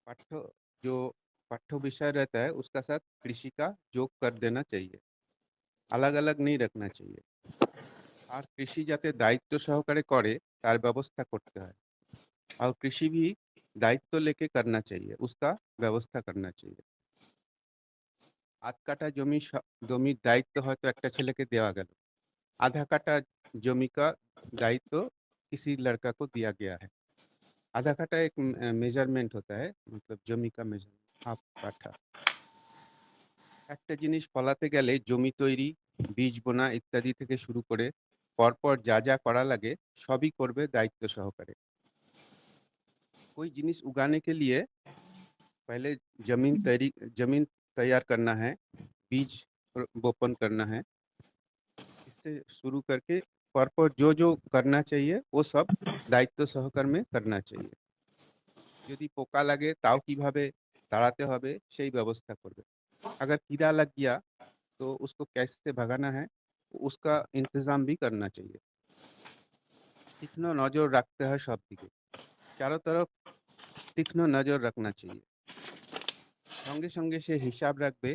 पाठ्य जो पाठ्य विषय रहता है उसका साथ कृषि का যোগ कर देना चाहिए। अलग अलग नहीं रखना चाहिए। আর কৃষি যাতে দায়িত্ব সহকারে করে তার ব্যবস্থা করতে হয়। और कृषि भी दायित्व लेके करना चाहिए, उसका व्यवस्था करना चाहिए। आध काठा জমির দায়িত্ব হয়তো একটা ছেলেকে দেওয়া গেল, आधा काठा जमी का दायित्व किसी लड़का को दिया गया है। आधा काठा एक मेजरमेंट होता है, मतलब जमी का मेजरमेंट हाफ काठा। একটা জিনিস ফলাতে গেলে জমি তৈরি, বীজ বোনা ইত্যাদি থেকে শুরু করে পরপর যা যা করা লাগে সবই করবে दायित्व सहकारे। कोई जिनिस उगाने के लिए पहले जमीन तैयार करना है, बीज बोपन करना है, इससे शुरू करके परपर जो जो करना चाहिए वो सब दायित्व सहकार में करना चाहिए। যদি পোকা লাগে তাও কিভাবে তাড়াতে হবে সেই ব্যবস্থা করবে। अगर कीड़ा लग गया तो उसको कैसे भगाना है उसका इंतजाम भी करना चाहिए। तीक्ष्ण नजर रखते हैं सब दिके, चारों तरफ तीक्ष्ण नजर रखना चाहिए। সঙ্গে সঙ্গে সে হিসাব রাখবে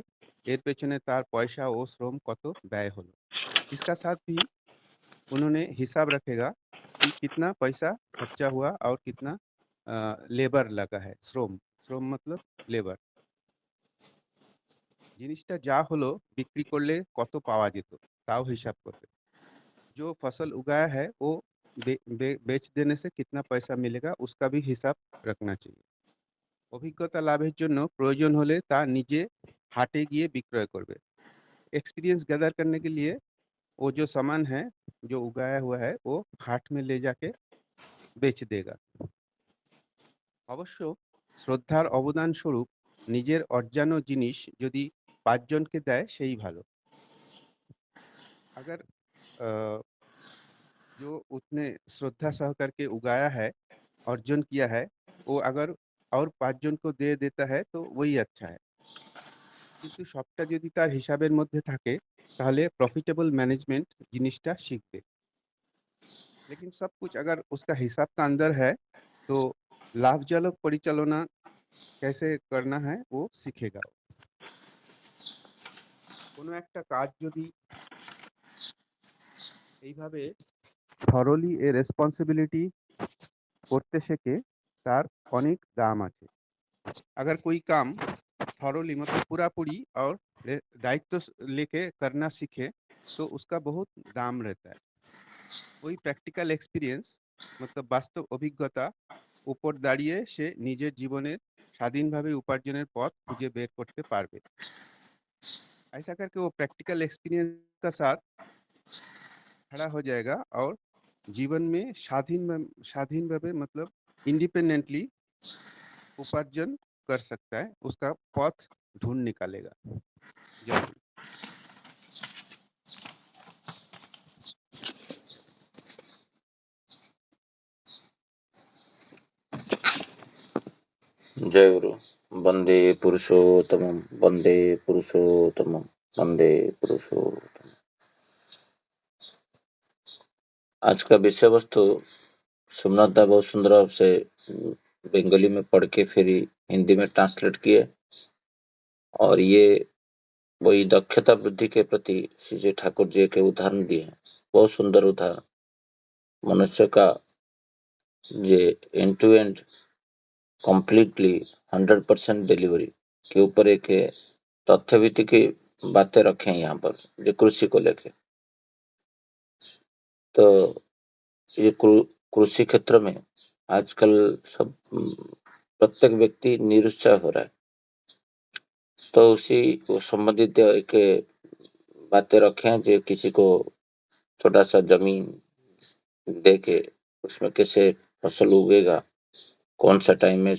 এর পেছনে তার পয়সা ও শ্রম কত ব্যয় হলো। इसका साथ भी उन्होंने हिसाब रखेगा कि कितना पैसा खर्चा हुआ और कितना लेबर लगा है। श्रम श्रम मतलब लेबर। জিনিসটা যা হলো বিক্রি করলে কত পাওয়া যেত তাও হিসাব করবে। जो फसल उगाया है वो बेच देने से कितना पैसा मिलेगा उसका भी हिसाब रखना चाहिए। অভিজ্ঞতা লাভের জন্য প্রয়োজন হলে তা নিজে হাটে গিয়ে বিক্রয় করবে। एक्सपीरियंस गैदर करने के लिए वो जो सामान है जो उगाया हुआ है वो हाट में ले जाके बेच देगा। অবশ্য শ্রদ্ধার অবদান স্বরূপ নিজের অর্জানো জিনিস যদি ৫ জনকে দেয় সেই ভালো। अगर अ, जो उसने श्रद्धा सहकार के उगाया है, अर्जन किया है, वो अगर और ৫ জন को दे देता है तो वही अच्छा है। কিন্তু সবটা যদি তার হিসাবের মধ্যে থাকে তাহলে प्रॉफिटेबल मैनेजमेंट জিনিসটা শিখবে। लेकिन सब कुछ अगर उसका हिसाब का अंदर है तो लाभजनक परिचालना कैसे करना है वो सीखेगा। কোনো একটা কাজ যদি এইভাবে থরলি এ রেসপন্সিबिलिटी করতে শেখে তার অনেক দাম আছে। अगर कोई काम थॉरोली मतलब पूरा पूरी और दायित्व लेके करना सीखे तो उसका बहुत दाम रहता है। वही प्रैक्टिकल एक्सपीरियंस मतलब বাস্তব অভিজ্ঞতা উপর দাঁড়িয়ে সে নিজের জীবনের স্বাধীনভাবে উপার্জনের পথ খুঁজে বের করতে পারবে। ऐसा करके वो प्रैक्टिकल एक्सपीरियंस का साथ खड़ा हो जाएगा और जीवन में स्वाधीन भावे मतलब इंडिपेंडेंटली उपार्जन कर सकता है, उसका पथ ढूंढ निकालेगा। जय हिंद। जय गुरु। वंदे पुरुषोत्तमम, वंदे पुरुषोत्तमम, वंदे पुरुषोत्तम। आज का विषय वस्तु सोमनाथ दा बहुत सुंदर भाव से बंगाली में पढ़ के फिर हिंदी में ट्रांसलेट किए और ये वही दक्षता वृद्धि के प्रति श्री जी ठाकुर जी के उदाहरण दिए हैं। बहुत सुंदर उदाहरण। मनुष्य का ये end to end completely 100% delivery के ऊपर एक तथ्य भित्तिक की बातें रखे हैं यहाँ पर जो कृषि को लेके। तो ये कृषि क्षेत्र में आजकल सब प्रत्येक व्यक्ति निरुत्साह हो रहा है। तो उसी संबंधित एक बातें रखे हैं जो किसी को छोटा सा जमीन दे के उसमें कैसे फसल उगेगा, कौन सा टाइम में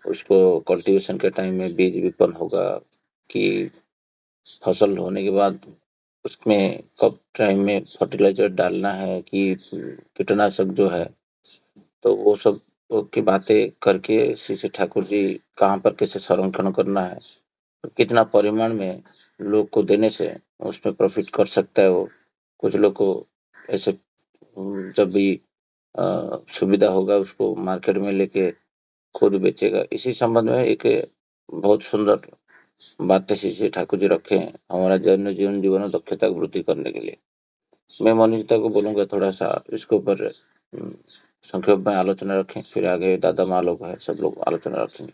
उसको कल्टीवेशन के टाइम में बीज विपन्न होगा कि फसल होने के बाद उसमें कब टाइम में फर्टिलाइजर डालना है कि कीटनाशक जो है, तो वो सब की बातें करके श्री ठाकुर जी कहाँ पर कैसे संरक्षण करना है, कितना परिमाण में लोग को देने से उसमें प्रॉफिट कर सकता है वो। कुछ लोग को ऐसे जब भी सुविधा होगा उसको मार्केट में लेके खुद बेचेगा। इसी संबंध में एक बहुत सुंदर बातें श्री ठाकुर जी रखे हैं हमारा जीवन दक्षता की वृद्धि करने के लिए। मैं मनीषता को बोलूँगा थोड़ा-सा इसके ऊपर संक्षेप में आलोचना रखें, फिर आगे दादा माँ लोग हैं, सब लोग आलोचना रखेंगे।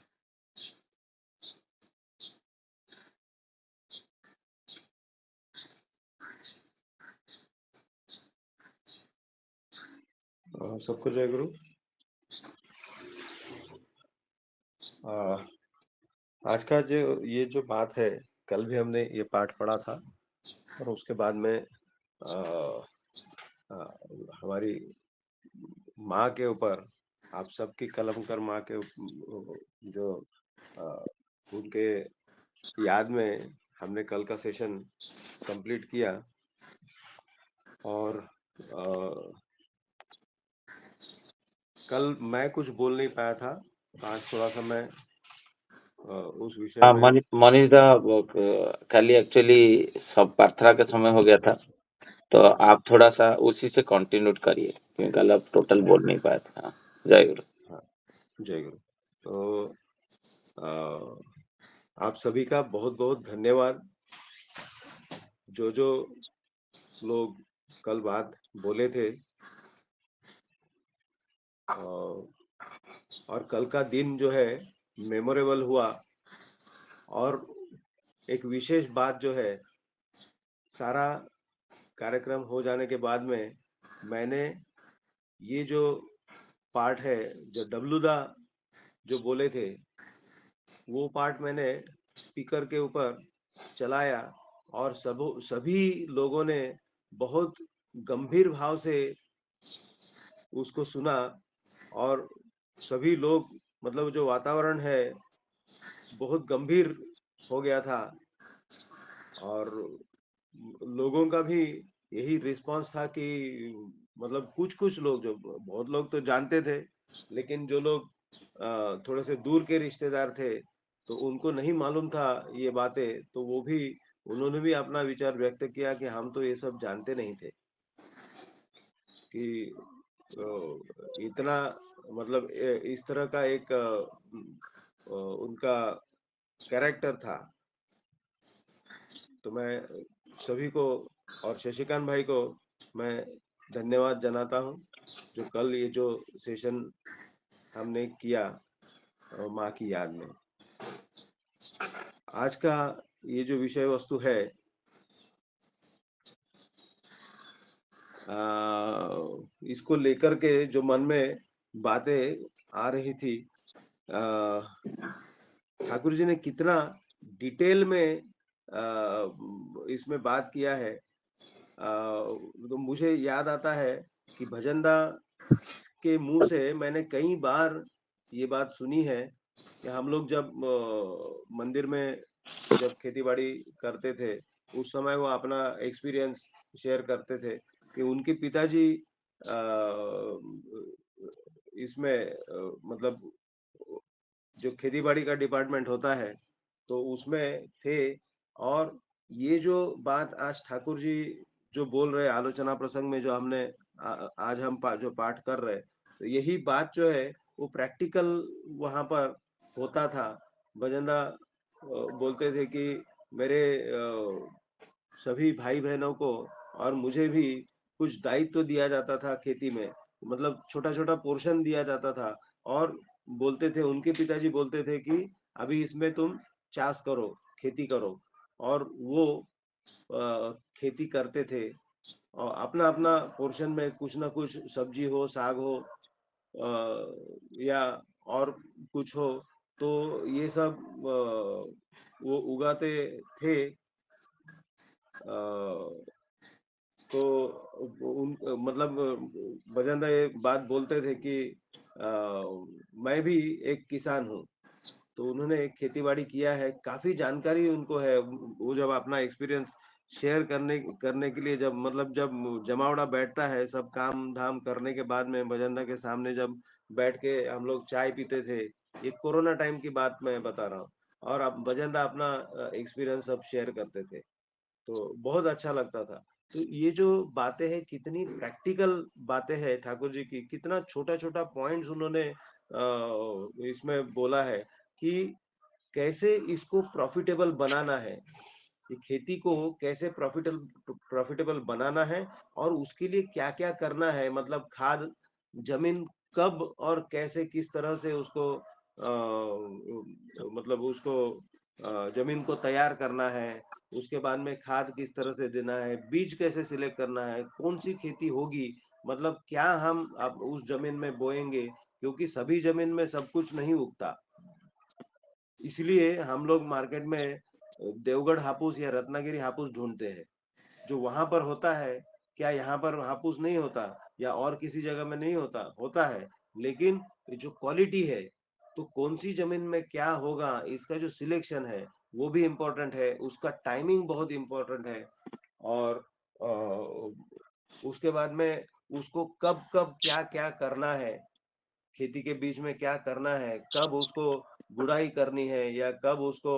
सबको जय गुरु। आज का जो ये जो बात है, कल भी हमने ये पाठ पढ़ा था और उसके बाद में हमारी माँ के ऊपर, आप सबकी कलम कर माँ के जो उनके याद में हमने कल का सेशन कंप्लीट किया और कल मैं कुछ बोल नहीं पाया था, आज थोड़ा सा मैं उस विषय हाँ, में मनीष दा कल एक्चुअली सब प्रार्थना का समय हो गया था, तो आप थोड़ा-सा उसी से कंटिन्यू करिए, क्योंकि कल आप टोटल बोल नहीं पाए थे। हाँ, जय गुरु। हाँ, जय गुरु। तो आप सभी का बहुत-बहुत धन्यवाद। जो लोग कल बात बोले थे और कल का दिन जो है मेमोरेबल हुआ और एक विशेष बात जो है, सारा कार्यक्रम हो जाने के बाद में मैंने ये जो पार्ट है, जो डब्लू दा जो बोले थे, वो पार्ट मैंने स्पीकर के ऊपर चलाया और सभी लोगों ने बहुत गंभीर भाव से उसको सुना और सभी लोग, मतलब जो वातावरण है बहुत गंभीर हो गया था और लोगों का भी यही रिस्पांस था कि मतलब कुछ लोग, जो बहुत लोग तो जानते थे, लेकिन जो लोग थोड़े से दूर के रिश्तेदार थे तो उनको नहीं मालूम था ये बातें, तो वो भी, उन्होंने भी अपना विचार व्यक्त किया कि हम तो ये सब जानते नहीं थे कि इतना, मतलब इस तरह का एक उनका कैरेक्टर था। तो मैं सभी को और शशिकांत भाई को मैं धन्यवाद जनाता हूँ, जो कल ये जो सेशन हमने किया माँ की याद में। आज का ये जो विषय वस्तु है, इसको लेकर के जो मन में बातें आ रही थी, ठाकुर जी ने कितना डिटेल में इसमें बात किया है। तो मुझे याद आता है कि भजनदा के मुंह से मैंने कई बार ये बात सुनी है कि हम लोग जब मंदिर में जब खेती बाड़ी करते थे, उस समय वो अपना एक्सपीरियंस शेयर करते थे कि उनके पिताजी इसमें मतलब जो खेती बाड़ी का डिपार्टमेंट होता है तो उसमें थे। और ये जो बात आज ठाकुर जी जो बोल रहे आलोचना प्रसंग में, जो हमने आज हम जो पाठ कर रहे, तो यही बात जो है वो प्रैक्टिकल वहां पर होता था। भजनदा बोलते थे कि मेरे सभी भाई बहनों को और मुझे भी कुछ दायित्व तो दिया जाता था खेती में, मतलब छोटा छोटा पोर्शन दिया जाता था और बोलते थे, उनके पिताजी बोलते थे कि अभी इसमें तुम चाष करो, खेती करो। और वो खेती करते थे और अपना अपना पोर्शन में कुछ ना कुछ सब्जी हो, साग हो या और कुछ हो, तो ये सब वो उगाते थे। तो उन मतलब भजन ये बात बोलते थे कि मैं भी एक किसान हूँ, तो उन्होंने खेती बाड़ी किया है, काफी जानकारी उनको है। वो जब अपना एक्सपीरियंस शेयर करने करने के लिए, जब मतलब जब जमावड़ा बैठता है सब काम धाम करने के बाद में, भजनदा के सामने जब बैठ के हम लोग चाय पीते थे, ये कोरोना टाइम की बात मैं बता रहा हूँ, और अब भजनदा अपना एक्सपीरियंस सब शेयर करते थे, तो बहुत अच्छा लगता था। तो ये जो बातें हैं कितनी प्रैक्टिकल बातें हैं ठाकुर जी की, कितना छोटा छोटा पॉइंट्स उन्होंने इसमें बोला है कि कैसे इसको प्रॉफिटेबल बनाना है। ये खेती को कैसे प्रॉफिटेबल बनाना है और उसके लिए क्या-क्या करना है, मतलब खाद, ज़मीन कब और कैसे किस तरह से उसको मतलब उसको ज़मीन को तैयार करना है, उसके बाद में खाद किस तरह से देना है, बीज कैसे सिलेक्ट करना है, कौन-सी खेती होगी, मतलब क्या हम अब उस ज़मीन में बोएँगे, क्योंकि सभी ज़मीन में सब कुछ नहीं उगता। इसलिए हम लोग मार्केट में देवगढ़ हापुस या रत्नागिरी हापुस ढूँढते हैं। जो वहाँ पर होता है, क्या यहाँ पर हापुस नहीं होता या और किसी जगह में नहीं होता? होता है, लेकिन ये जो क्वालिटी है, तो कौन-सी ज़मीन में क्या होगा, इसका जो सिलेक्शन है, वो भी इम्पोर्टेंट है, उसका टाइमिंग बहुत इम्पोर्टेंट है और उसके बाद में उसको कब-कब, क्या-क्या करना है, खेती के बीच में क्या करना है, कब उसको गुड़ाई करनी है या कब उसको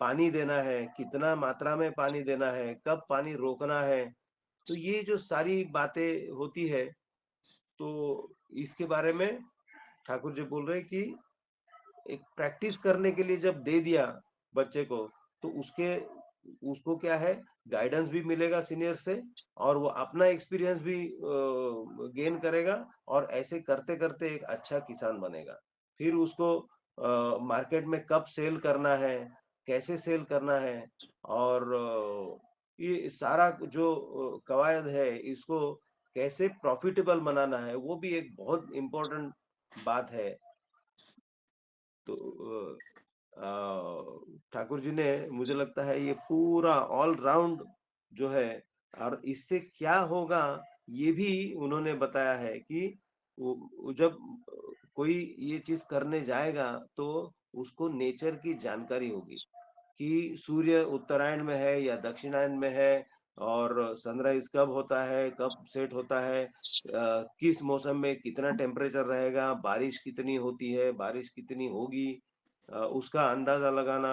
पानी देना है, कितना मात्रा में पानी देना है, कब पानी रोकना है। तो ये जो सारी बातें होती है, तो इसके बारे में ठाकुर जी बोल रहे हैं कि एक प्रैक्टिस करने के लिए जब दे दिया बच्चे को, तो उसको क्या है, गाइडेंस भी मिलेगा सीनियर से और वो अपना एक्सपीरियंस भी गेन करेगा और ऐसे करते-करते एक अच्छा किसान बनेगा। फिर उसको मार्केट में कब सेल करना है, कैसे सेल करना है और ये सारा जो कवायद है, इसको कैसे प्रॉफिटेबल बनाना है, वो भी एक बहुत इम्पोर्टेंट बात है। तो ठाकुर जी ने, मुझे लगता है, ये पूरा ऑल राउंड जो है और इससे क्या होगा, ये भी उन्होंने बताया है कि वो जब कोई ये चीज करने जाएगा तो उसको नेचर की जानकारी होगी कि सूर्य उत्तरायण में है या दक्षिणायन में है और सनराइज कब होता है, कब सेट होता है, किस मौसम में कितना टेम्परेचर रहेगा, बारिश कितनी होती है, बारिश कितनी होगी, उसका अंदाजा लगाना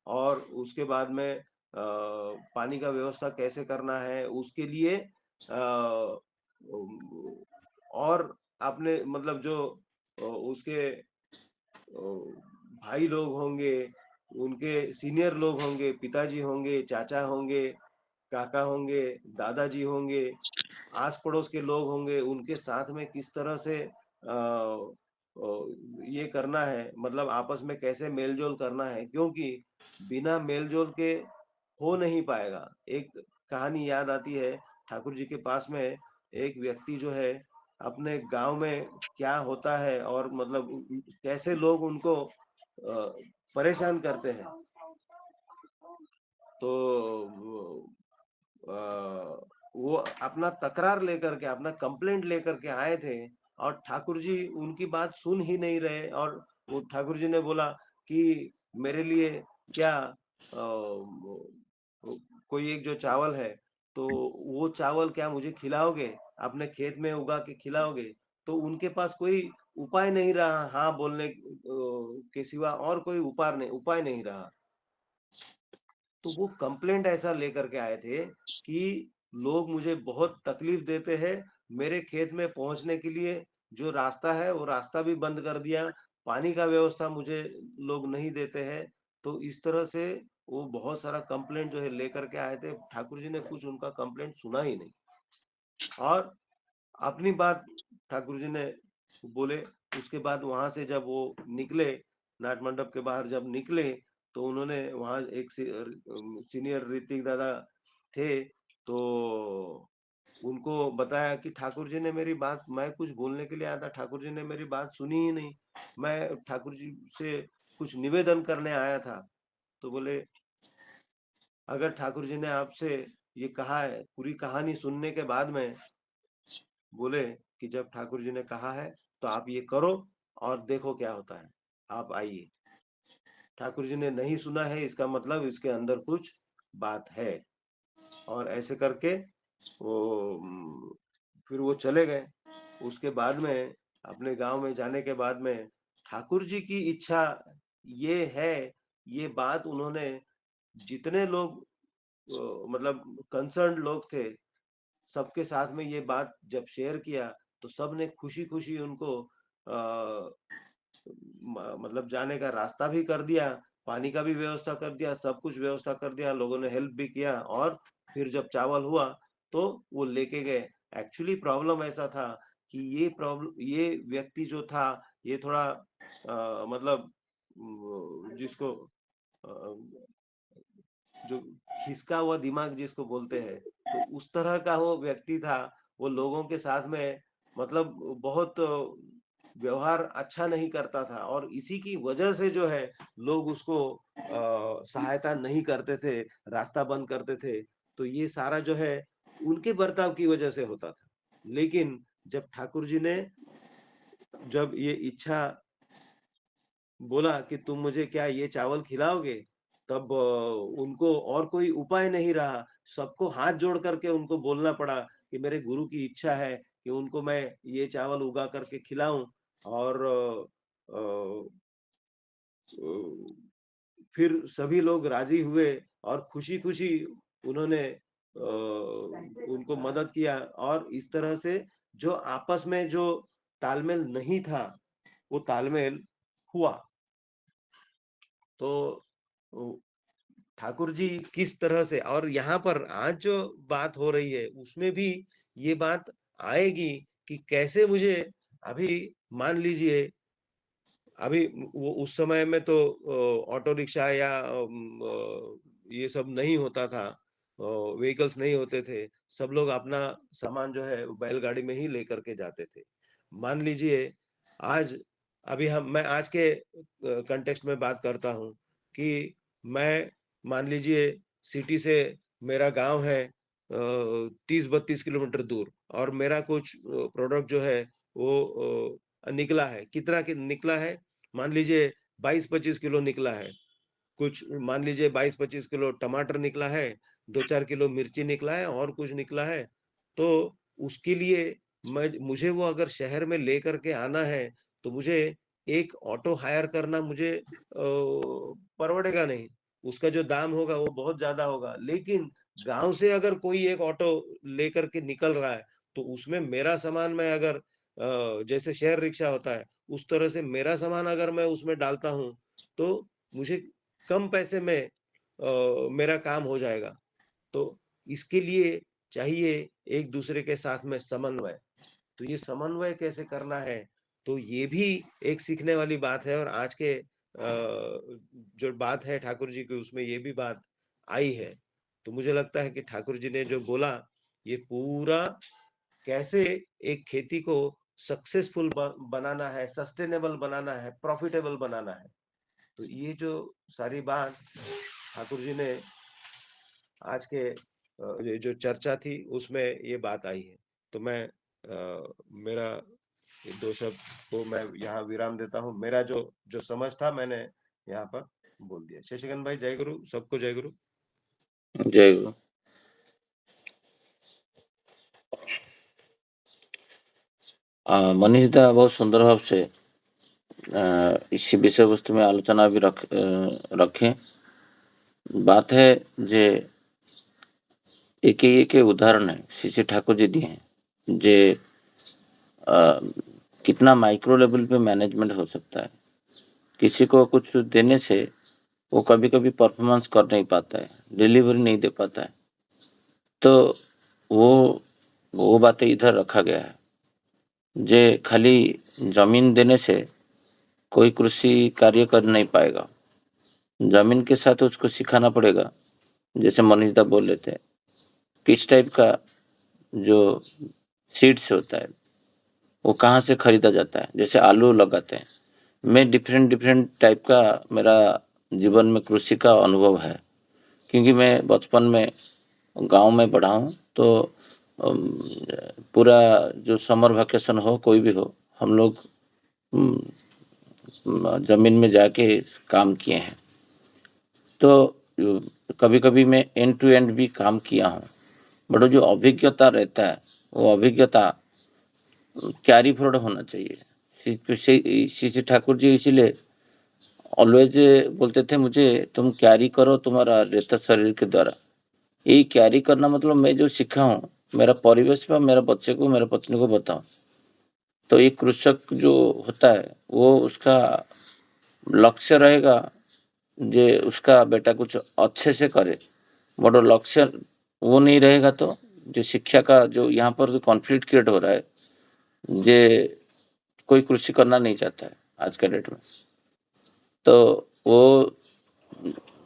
और उसके बाद में पानी का व्यवस्था कैसे करना है, उसके लिए और आपने मतलब जो उसके भाई लोग होंगे, उनके सीनियर लोग होंगे, पिताजी होंगे, चाचा होंगे, काका होंगे, दादाजी होंगे, आस-पड़ोस के लोग होंगे, उनके साथ में किस तरह से ये करना है, मतलब आपस में कैसे मेल-जोल करना है, क्योंकि बिना मेल-जोल के हो नहीं पाएगा। एक कहानी याद आती है, ठाकुर जी के पास में एक व्यक्ति जो है, अपने गाँव में क्या होता है और मतलब कैसे लोग उनको परेशान करते हैं। तो वो अपना तकरार लेकर के, अपना कंप्लेंट लेकर के आए थे और ठाकुर जी उनकी बात सुन ही नहीं रहे और वो ठाकुर जी ने बोला कि मेरे लिए क्या कोई एक जो चावल है, तो वो चावल क्या मुझे खिलाओगे? अपने खेत में उगा के खिलाओगे? तो उनके पास कोई उपाय नहीं रहा, हाँ बोलने के सिवा और कोई उपाय नहीं रहा। तो वो कंप्लेंट ऐसा लेकर के आए थे कि लोग मुझे बहुत तकलीफ देते हैं, मेरे खेत में पहुँचने के लिए जो रास्ता है, वो रास्ता भी बंद कर दिया, पानी का व्यवस्था मुझे लोग नहीं देते हैं। तो इस तरह से वो बहुत सारा कंप्लेंट जो है लेकर के आए थे, ठाकुर जी ने कुछ उनका कंप्लेंट सुना ही नहीं और अपनी बात ठाकुर जी ने बोले। उसके बाद वहां से जब वो निकले, नाट मंडप के बाहर जब निकले, तो उन्होंने वहां एक सीनियर ऋतिक दादा थे, तो उनको बताया कि ठाकुर जी ने मेरी बात, मैं कुछ बोलने के लिए आया था, ठाकुर जी ने मेरी बात सुनी ही नहीं, मैं ठाकुर जी से कुछ निवेदन करने आया था। तो बोले, अगर ठाकुर जी ने आपसे ये कहा है, पूरी कहानी सुनने के बाद में बोले कि जब ठाकुर जी ने कहा है तो आप ये करो और देखो क्या होता है, आप आइए। ठाकुर जी ने नहीं सुना है, इसका मतलब इसके अंदर कुछ बात है और ऐसे करके वो फिर वो चले गए। उसके बाद में अपने गांव में जाने के बाद में ठाकुर जी की इच्छा ये है, ये बात उन्होंने जितने लोग मतलब कंसर्न लोग थे, सबके साथ में ये बात जब शेयर किया, तो सब ने खुशी-खुशी उनको मतलब जाने का रास्ता भी कर दिया, पानी का भी व्यवस्था कर दिया, सब कुछ व्यवस्था कर दिया, लोगों ने हेल्प भी किया और फिर जब चावल हुआ तो वो लेके गए। एक्चुअली प्रॉब्लम ऐसा था कि ये व्यक्ति जो था ये थोड़ा मतलब जिसको जो खिसका हुआ दिमाग जिसको बोलते हैं, तो उस तरह का वो व्यक्ति था। वो लोगों के साथ में मतलब बहुत व्यवहार अच्छा नहीं करता था और इसी की वजह से जो है लोग उसको सहायता नहीं करते थे, रास्ता बंद करते थे। तो ये सारा जो है उनके बर्ताव की वजह से होता था। लेकिन जब ठाकुर जी ने जब ये इच्छा बोला कि तुम मुझे क्या ये चावल खिलाओगे, तब उनको और कोई उपाय नहीं रहा। सबको हाथ जोड़ करके उनको बोलना पड़ा कि मेरे गुरु की इच्छा है कि उनको मैं ये चावल उगा करके खिलाऊं। और फिर सभी लोग राजी हुए और खुशी-खुशी उन्होंने उनको मदद किया और इस तरह से जो आपस में जो तालमेल नहीं था, वो तालमेल हुआ। तो ठाकुर जी किस तरह से और यहाँ पर आज जो बात हो रही है उसमें भी ये बात आएगी कि कैसे मुझे अभी मान लीजिए अभी वो उस समय में तो ऑटो रिक्शा या ये सब नहीं होता था, व्हीकल्स नहीं होते थे। सब लोग अपना सामान जो है बैलगाड़ी में ही लेकर के जाते थे। मान लीजिए आज अभी मैं आज के कंटेक्स्ट में बात करता हूँ कि मैं मान लीजिए सिटी से मेरा गांव है 30-32 किलोमीटर दूर और मेरा कुछ प्रोडक्ट जो है वो निकला है। कितना निकला है? मान लीजिए 22-25 किलो निकला है। कुछ मान लीजिए 22-25 किलो टमाटर निकला है, 2-4 किलो मिर्ची निकला है और कुछ निकला है। तो उसके लिए मुझे वो अगर शहर में लेकर के आना है, तो मुझे एक ऑटो हायर करना मुझे परवड़ेगा नहीं। उसका जो दाम होगा वो बहुत ज़्यादा होगा। लेकिन गाँव से अगर कोई एक ऑटो लेकर के निकल रहा है, तो उसमें मेरा सामान मैं अगर जैसे शेयर रिक्शा होता है, उस तरह से मेरा सामान अगर मैं उसमें डालता हूँ, तो मुझे कम पैसे में मेरा काम हो जाएगा। तो इसके लिए चाहिए एक दूसरे के साथ में समन्वय। तो ये समन्वय कैसे करना है, तो ये भी एक सीखने वाली बात है और आज के जो बात है ठाकुर जी की उसमें ये भी बात आई है। तो मुझे लगता है कि ठाकुर जी ने जो बोला, ये पूरा कैसे एक खेती को सक्सेसफुल बनाना है, सस्टेनेबल बनाना है, प्रॉफिटेबल बनाना है। तो ये जो सारी बात ठाकुर जी ने आज के ये जो चर्चा थी उसमें ये बात आई है। तो मैं मेरा ये 2 शब्द को मैं यहाँ विराम देता हूँ। मेरा जो जो समझ था मैंने यहाँ पर बोल दिया। शशिकांत भाई जय गुरु, सबको जय गुरु। जय गुरु। मनीष दा बहुत सुंदर भाव से इसी विषय वस्तु में आलोचना भी रखें। बात है जे एक उदाहरण है श्री ठाकुर जी दिए हैं जे कितना माइक्रो लेवल पे मैनेजमेंट हो सकता है। किसी को कुछ देने से वो कभी कभी परफॉर्मेंस कर नहीं पाता है, डिलीवरी नहीं दे पाता है। तो वो बातें इधर रखा गया है जे खाली जमीन देने से कोई कृषि कार्य कर नहीं पाएगा। जमीन के साथ उसको सिखाना पड़ेगा। जैसे मनीष दा बोल रहे थे, किस टाइप का जो सीड्स होता है वो कहाँ से खरीदा जाता है। जैसे आलू लगाते हैं, मैं डिफरेंट टाइप का मेरा जीवन में कृषि का अनुभव है, क्योंकि मैं बचपन में गांव में पढ़ा हूँ। तो पूरा जो समर वेकेशन हो कोई भी हो, हम लोग जमीन में जाके काम किए हैं। तो कभी कभी मैं एंड टू एंड भी काम किया हूँ, बट जो अभिज्ञता रहता है वो अभिज्ञता कैरी फॉरवर्ड होना चाहिए। श्री ठाकुर जी इसीलिए ऑलवेज बोलते थे मुझे तुम कैरी करो तुम्हारा रहता शरीर के द्वारा। यही कैरी करना मतलब मैं जो सीखा हूँ मेरा परिवेश में मेरा बच्चे को मेरा पत्नी को बताऊं। तो एक कृषक जो होता है वो उसका लक्ष्य रहेगा जे उसका बेटा कुछ अच्छे से करे, बट लक्ष्य वो नहीं रहेगा तो जो शिक्षा का जो यहाँ पर जो कॉन्फ्लिक्ट क्रिएट हो रहा है, जे कोई कृषि करना नहीं चाहता है आज के डेट में। तो वो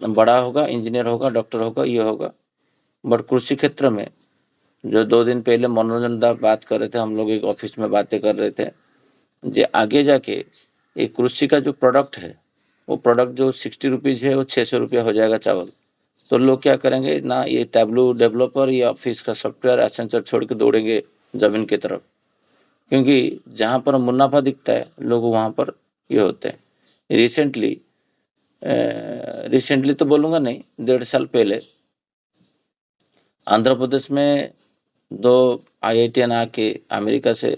बड़ा होगा, इंजीनियर होगा, डॉक्टर होगा, ये होगा, बट कृषि क्षेत्र में जो 2 दिन पहले मनोरंजन दा बात कर रहे थे, हम लोग एक ऑफिस में बातें कर रहे थे, जे आगे जाके एक कृषि का जो प्रोडक्ट है, वो प्रोडक्ट जो 60 रुपीज़ है वो 600 रुपया हो जाएगा चावल। तो लोग क्या करेंगे ना, ये टैबलू डेवलपर या ऑफिस का सॉफ्टवेयर एसेंसर छोड़ के दौड़ेंगे ज़मीन की तरफ, क्योंकि जहाँ पर मुनाफा दिखता है लोग वहाँ पर ये होते हैं। रिसेंटली तो बोलूँगा नहीं, 1.5 साल पहले आंध्र प्रदेश में 2 IITian आके अमेरिका से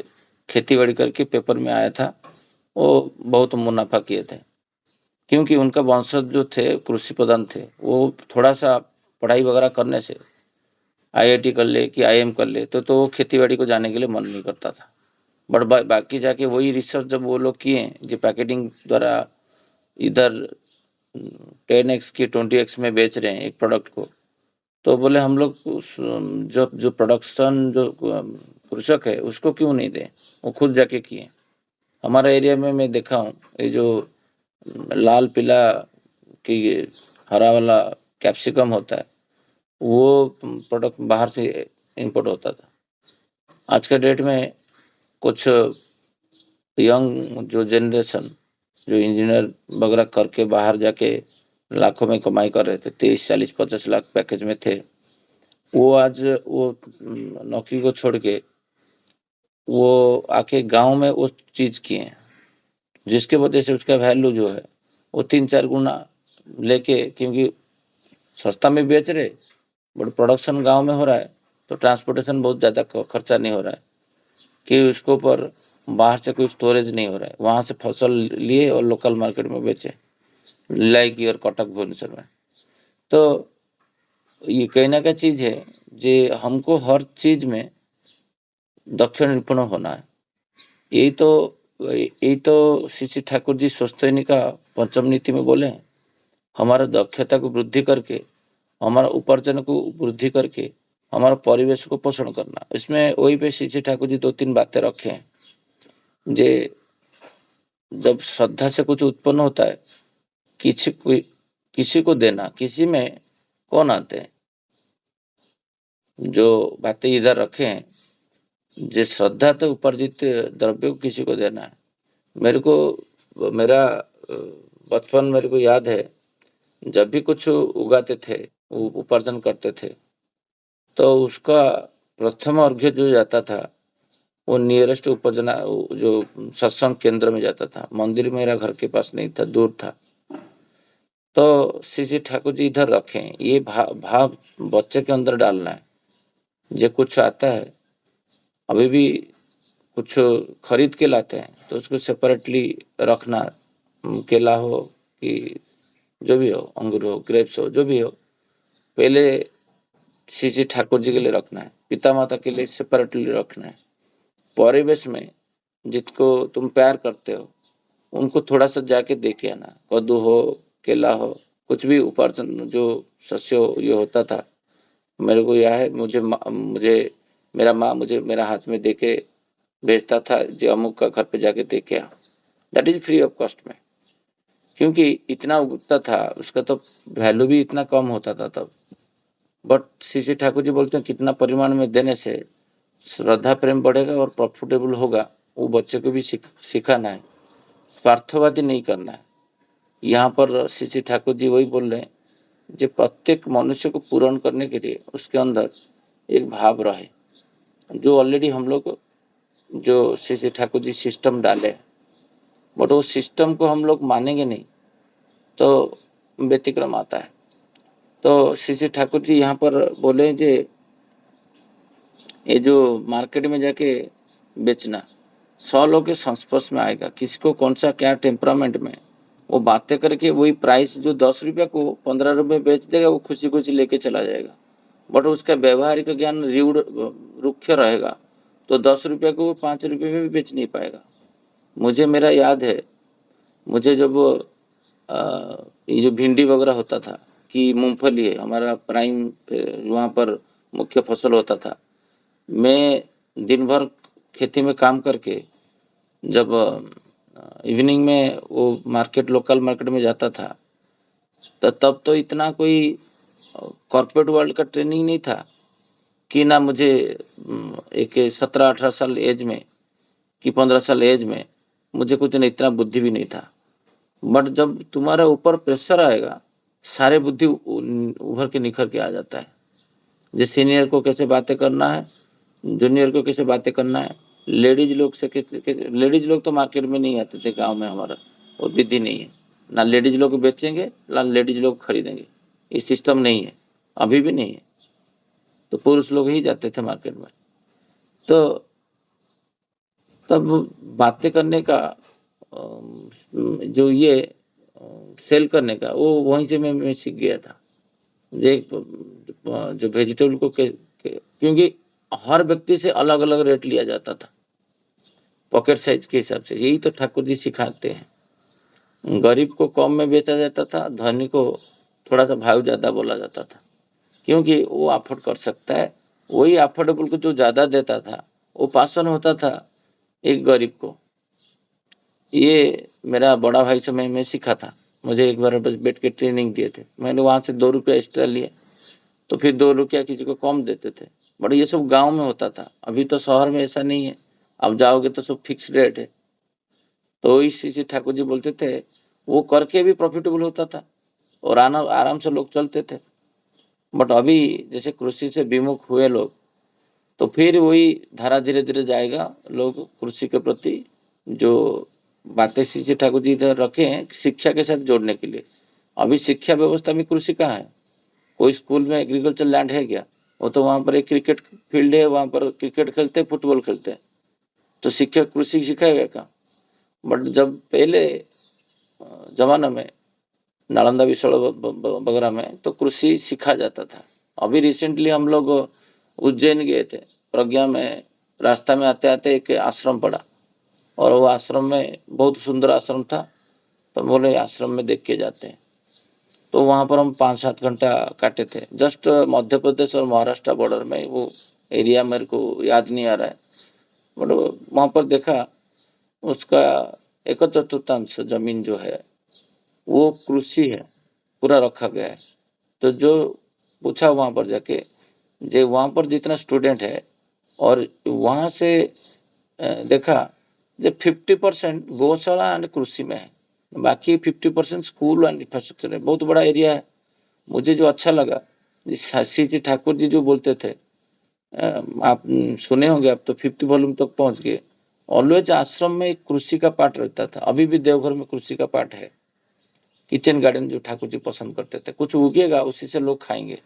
खेती-बाड़ी करके पेपर में आया था, वो बहुत मुनाफा किए थे, क्योंकि उनका वंशज जो थे कृषि प्रधान थे, वो थोड़ा-सा पढ़ाई वगैरह करने से IIT कर ले कि IIM कर ले तो वो खेती-बाड़ी को जाने के लिए मन नहीं करता था। बट बाकी जाके वही रिसर्च जब वो लोग किए, जो पैकेटिंग द्वारा इधर 10x की 20x में बेच रहे हैं एक प्रोडक्ट को, तो बोले हम लोग जो प्रोडक्शन जो कृषक है उसको क्यों नहीं दें, वो खुद जाके किए। हमारा एरिया में मैं देखा हूँ, ये जो लाल पीला कि हरा वाला कैप्सिकम होता है, वो प्रोडक्ट बाहर से इंपोर्ट होता था। आज का डेट में कुछ यंग जो जनरेशन जो इंजीनियर वगैरह करके बाहर जाके लाखों में कमाई कर रहे थे, 30, 40, 50 लाख पैकेज में थे, वो आज वो नौकरी को छोड़ के वो आके गांव में वो चीज़ किए हैं, जिसके वजह से उसका वैल्यू जो है वो 3-4 गुना लेके, क्योंकि सस्ता में बेच रहे बट प्रोडक्शन गांव में हो रहा है, तो ट्रांसपोर्टेशन बहुत ज़्यादा खर्चा नहीं हो रहा है कि उसको ऊपर बाहर से कोई स्टोरेज नहीं हो रहा है, वहाँ से फसल लिए और लोकल मार्केट में बेचे, लाइक और कटक भुवनेश्वर में। तो ये कहने का चीज़ है जे हमको हर चीज़ में दक्ष निपुण होना है। यही तो श्री ठाकुर जी स्वस्थ का पंचम नीति में बोले हैं, हमारा दक्षता को वृद्धि करके, हमारा उपार्जन को वृद्धि करके, हमारा परिवेश को पोषण करना। इसमें वही पे श्री ठाकुर जी 2-3 बातें रखे हैं, जे जब श्रद्धा से कुछ उत्पन्न होता है, किसी को देना, किसी में कौन आते हैं, जो बातें इधर रखे हैं, जे श्रद्धा तो उपार्जित द्रव्य को किसी को देना है। मेरा बचपन मेरे को याद है, जब भी कुछ उगाते थे, उपार्जन करते थे, तो उसका प्रथम अर्घ्य जो जाता था वो नियरेस्ट उपजना जो सत्संग केंद्र में जाता था। मंदिर मेरा घर के पास नहीं था, दूर था। तो श्री ठाकुर जी इधर रखें, ये भाव बच्चे के अंदर डालना है। जो कुछ आता है, अभी भी कुछ खरीद के लाते हैं तो उसको सेपरेटली रखना, केला हो कि जो भी हो, अंगूर हो, ग्रेप्स हो, जो भी हो, पहले श्री ठाकुर जी के लिए रखना है, पिता माता के लिए सेपरेटली रखना है। परिवेश में जिसको तुम प्यार करते हो उनको थोड़ा सा जाके देखे आना, कद्दू हो, केला हो, कुछ भी उपार्जन जो शस्य ये होता था, मेरे को यह है, मेरा माँ मुझे मेरा हाथ में दे के भेजता था, जो अमुक का घर पे जाके दे के आ, that is free of cost में, क्योंकि इतना उगता था, उसका तो वैल्यू भी इतना कम होता था तब। बट श्री ठाकुर जी बोलते हैं कितना परिमाण में देने से श्रद्धा प्रेम बढ़ेगा और प्रॉफिटेबल होगा, वो बच्चे को भी सिखाना है, स्वार्थवादी नहीं करना है। यहाँ पर श्री ठाकुर जी वही बोल रहे हैं, जो प्रत्येक मनुष्य को पूर्ण करने के लिए उसके अंदर एक भाव रहे, जो ऑलरेडी हम लोग जो श्री ठाकुर जी सिस्टम डाले, बट वो सिस्टम को हम लोग मानेंगे नहीं तो व्यतिक्रम आता है। तो श्री ठाकुर जी यहाँ पर बोले जे ये जो मार्केट में जाके बेचना, 100 लोग के संस्पर्श में आएगा, किसी को कौन सा क्या टेम्परामेंट में, वो बातें करके वही प्राइस जो 10 रुपया को 15 रुपये बेच देगा, वो खुशी खुशी लेके चला जाएगा, बट उसका व्यवहारिक ज्ञान रूक्ष रहेगा, तो 10 रुपये को वो 5 रुपये में भी बेच नहीं पाएगा। मुझे मेरा याद है, मुझे जब ये जो भिंडी वगैरह होता था कि मूंगफली है हमारा प्राइम वहाँ पर मुख्य फसल होता था। मैं दिन भर खेती में काम करके जब इवनिंग में वो मार्केट लोकल मार्केट में जाता था, तो तब तो इतना कोई कॉर्पोरेट वर्ल्ड का ट्रेनिंग नहीं था कि ना मुझे एक 17-18 साल एज में कि 15 साल एज में मुझे कुछ नहीं, इतना बुद्धि भी नहीं था। बट जब तुम्हारे ऊपर प्रेशर आएगा, सारे बुद्धि उभर के निखर के आ जाता है। जो सीनियर को कैसे बातें करना है, जूनियर को कैसे बातें करना है, लेडीज लोग से लेडीज लोग तो मार्केट में नहीं आते थे गांव में, हमारा वो विधि नहीं है, ना लेडीज लोग बेचेंगे ना लेडीज लोग खरीदेंगे, ये सिस्टम नहीं है, अभी भी नहीं है। तो पुरुष लोग ही जाते थे मार्केट में। तो तब बातें करने का जो ये सेल करने का, वो वहीं से मैं सीख गया था। जो वेजिटेबल को क्योंकि हर व्यक्ति से अलग अलग रेट लिया जाता था पॉकेट साइज के हिसाब से। यही तो ठाकुर जी सिखाते हैं। गरीब को कम में बेचा जाता था, धनी को थोड़ा सा भाव ज़्यादा बोला जाता था, क्योंकि वो अफोर्ड कर सकता है। वही अफोर्डेबल को जो ज़्यादा देता था वो पासन होता था एक गरीब को। ये मेरा बड़ा भाई से मैं सीखा था। मुझे एक बार बस बैठ के ट्रेनिंग दिए थे, मैंने वहाँ से 2 रुपया एक्स्ट्रा लिए, तो फिर 2 रुपया किसी को कम देते थे। बट ये सब गांव में होता था, अभी तो शहर में ऐसा नहीं है। अब जाओगे तो सब फिक्स रेट है। तो इसी ठाकुर जी बोलते थे, वो करके भी प्रॉफिटेबल होता था और आराम से लोग चलते थे। बट अभी जैसे कृषि से विमुख हुए लोग, तो फिर वही धारा धीरे धीरे जाएगा। लोग कृषि के प्रति जो बातें श्री ठाकुर जी इधर रखे हैं शिक्षा के साथ जोड़ने के लिए, अभी शिक्षा व्यवस्था में कृषि कहाँ है? कोई स्कूल में एग्रीकल्चर लैंड है क्या? वो तो वहाँ पर एक क्रिकेट फील्ड है, वहाँ पर क्रिकेट खेलते हैं, फुटबॉल खेलते हैं। तो शिक्षक कृषि सिखाएगा क्या? बट जब पहले जमाना में नालंदा विश्वविद्यालय वगैरह में तो कृषि सिखा जाता था। अभी रिसेंटली हम लोग उज्जैन गए थे, प्रज्ञा में रास्ता में आते आते एक आश्रम पड़ा, और वो आश्रम में बहुत सुंदर आश्रम था। तो बोले आश्रम में देख के जाते हैं। तो वहाँ पर हम 5-7 घंटा काटे थे। जस्ट मध्य प्रदेश और महाराष्ट्र बॉर्डर में, वो एरिया मेरे को याद नहीं आ रहा है। बट वहाँ पर देखा, उसका 1/4 जमीन जो है वो कृषि है, पूरा रखा गया है। तो जो पूछा वहाँ पर जाके, जो वहाँ पर जितना स्टूडेंट है, और वहाँ से देखा जो 50% गौशाला एंड कृषि में है, बाकी 50% स्कूल एंड इंफ्रास्ट्रक्चर है। बहुत बड़ा एरिया है। मुझे जो अच्छा लगा, शशि जी ठाकुर जी जो बोलते थे, आप सुने होंगे, आप तो 50 वॉल्यूम तक पहुंच गए। ऑलवेज आश्रम में एक कृषि का पाठ रहता था। अभी भी देवघर में कृषि का पाठ है। किचन गार्डन जो ठाकुर जी पसंद करते थे, कुछ उगेगा उसी से लोग खाएंगे।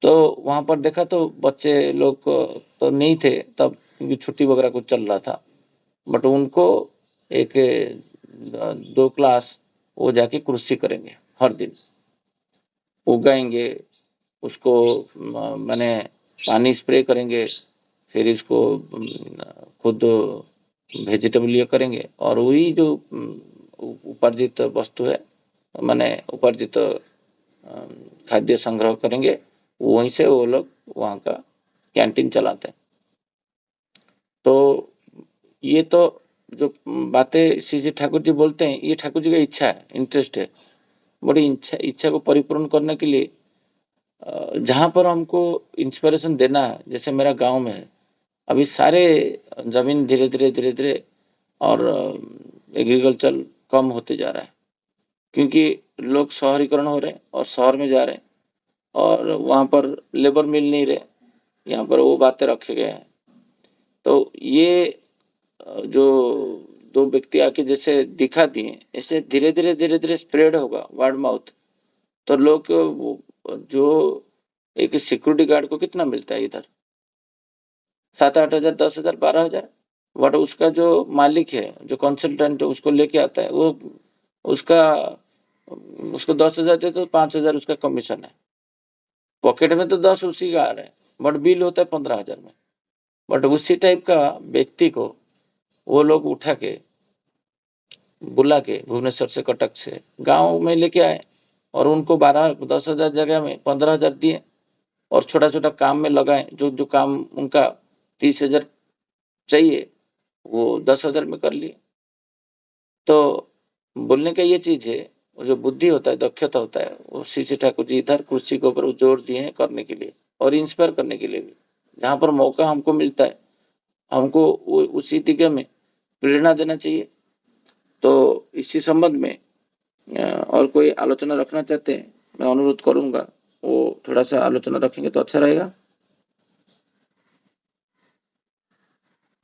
तो वहां पर देखा तो बच्चे लोग तो नहीं थे तब, क्योंकि छुट्टी वगैरह कुछ चल रहा था। बट उनको एक 2 क्लास वो जाके कृषि करेंगे, हर दिन उगाएंगे उसको, मैंने पानी स्प्रे करेंगे, फिर इसको खुद वेजिटेबल ये करेंगे, और वही जो उपार्जित वस्तु है, मैंने उपार्जित खाद्य संग्रह करेंगे, वहीं से वो लोग वहाँ का कैंटीन चलाते हैं। तो ये तो जो बातें श्री ठाकुर जी बोलते हैं, ये ठाकुर जी का इच्छा है, इंटरेस्ट है। बड़ी इच्छा को परिपूर्ण करने के लिए जहाँ पर हमको इंस्पिरेशन देना है, जैसे मेरा गांव में है, अभी सारे जमीन धीरे धीरे और एग्रीकल्चर कम होते जा रहा है, क्योंकि लोग शहरीकरण हो रहे हैं और शहर में जा रहे हैं, और वहाँ पर लेबर मिल नहीं रहे, यहाँ पर वो बातें रखे गए हैं। तो ये जो 2 व्यक्ति आके जैसे दिखा दिए, ऐसे धीरे धीरे स्प्रेड होगा वर्ड माउथ। तो लोग जो एक सिक्योरिटी गार्ड को कितना मिलता है इधर, 7-8 हजार, 10 हजार, 12 हजार। बट उसका जो मालिक है, जो कंसल्टेंट उसको लेके आता है, वो उसको 10 हजार दे तो 5 हजार उसका कमीशन है। पॉकेट में तो 10 उसी का आ रहा है, बट बिल होता है 15 हजार में। बट उसी टाइप का व्यक्ति को वो लोग उठा के बुला के भुवनेश्वर से कटक से गांव में लेके आए और उनको 12-10 हजार जगह में 15 हजार दिए और छोटा छोटा काम में लगाए। जो जो काम उनका 30 हजार चाहिए वो 10 हजार में कर लिए। तो बोलने का ये चीज है, जो बुद्धि होता है, दक्षता होता है, वो श्री ठाकुर जी इधर कुर्सी के ऊपर जोर दिए हैं करने के लिए और इंस्पायर करने के लिए भी। जहाँ पर मौका हमको मिलता है हमको उसी दिशा में प्रेरणा देना चाहिए। तो इसी संबंध में और कोई आलोचना रखना चाहते हैं, मैं अनुरोध करूंगा वो थोड़ा सा आलोचना रखेंगे तो अच्छा रहेगा।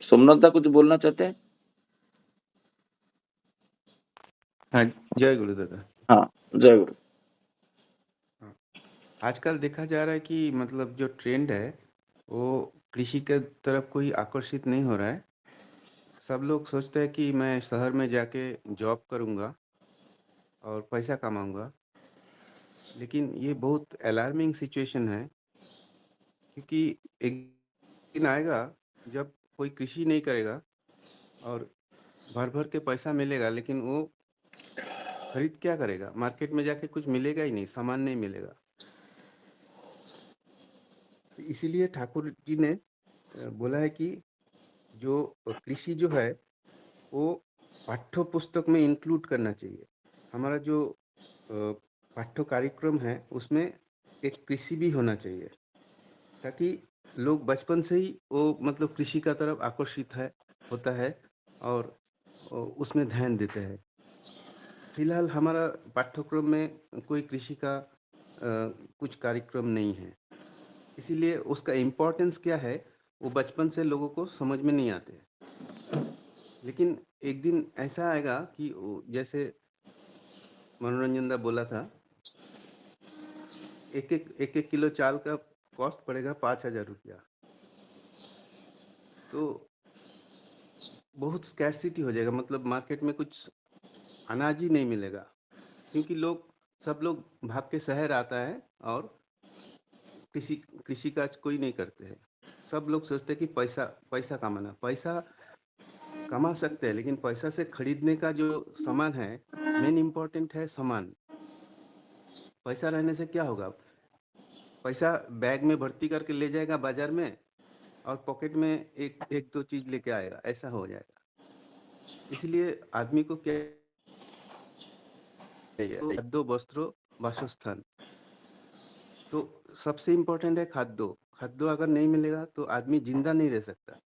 सोमनाथ दा कुछ बोलना चाहते हैं? हाँ, जय गुरु दादा। हाँ, जय गुरु। हाँ, आजकल देखा जा रहा है कि मतलब जो ट्रेंड है वो कृषि के तरफ कोई आकर्षित नहीं हो रहा है। सब लोग सोचते हैं कि मैं शहर में जाके जॉब करूंगा और पैसा कमाऊंगा, लेकिन ये बहुत अलार्मिंग सिचुएशन है, क्योंकि एक दिन आएगा जब कोई कृषि नहीं करेगा और भर भर के पैसा मिलेगा, लेकिन वो खरीद क्या करेगा? मार्केट में जाके कुछ मिलेगा ही नहीं, सामान नहीं मिलेगा। तो इसीलिए ठाकुर जी ने बोला है कि जो कृषि जो है वो पाठ्य पुस्तक में इंक्लूड करना चाहिए। हमारा जो पाठ्य कार्यक्रम है उसमें एक कृषि भी होना चाहिए, ताकि लोग बचपन से ही वो मतलब कृषि का तरफ आकर्षित है होता है और उसमें ध्यान देते हैं। फिलहाल हमारा पाठ्यक्रम में कोई कृषि का कुछ कार्यक्रम नहीं है, इसीलिए उसका इम्पोर्टेंस क्या है वो बचपन से लोगों को समझ में नहीं आते। लेकिन एक दिन ऐसा आएगा कि जैसे मनोरंजन दा बोला था, एक किलो चाल का कॉस्ट पड़ेगा 5,000 रुपया। तो बहुत स्कैर्सिटी हो जाएगा, मतलब मार्केट में कुछ अनाज ही नहीं मिलेगा, क्योंकि सब लोग भाग के शहर आता है और कृषि कृषि काज कोई नहीं करते हैं। सब लोग सोचते हैं कि पैसा पैसा कमाना, पैसा कमा सकते हैं, लेकिन पैसा से खरीदने का जो सामान है, मेन इम्पोर्टेंट है सामान। पैसा रहने से क्या होगा? पैसा बैग में भर्ती करके ले जाएगा बाजार में और पॉकेट में एक एक दो चीज लेके आएगा, ऐसा हो जाएगा। इसलिए आदमी को क्या चाहिए? खाद्य, वस्त्र, वासस्थान। तो सबसे इम्पोर्टेंट है खाद्य। खाद्य अगर नहीं मिलेगा तो आदमी जिंदा नहीं रह सकता।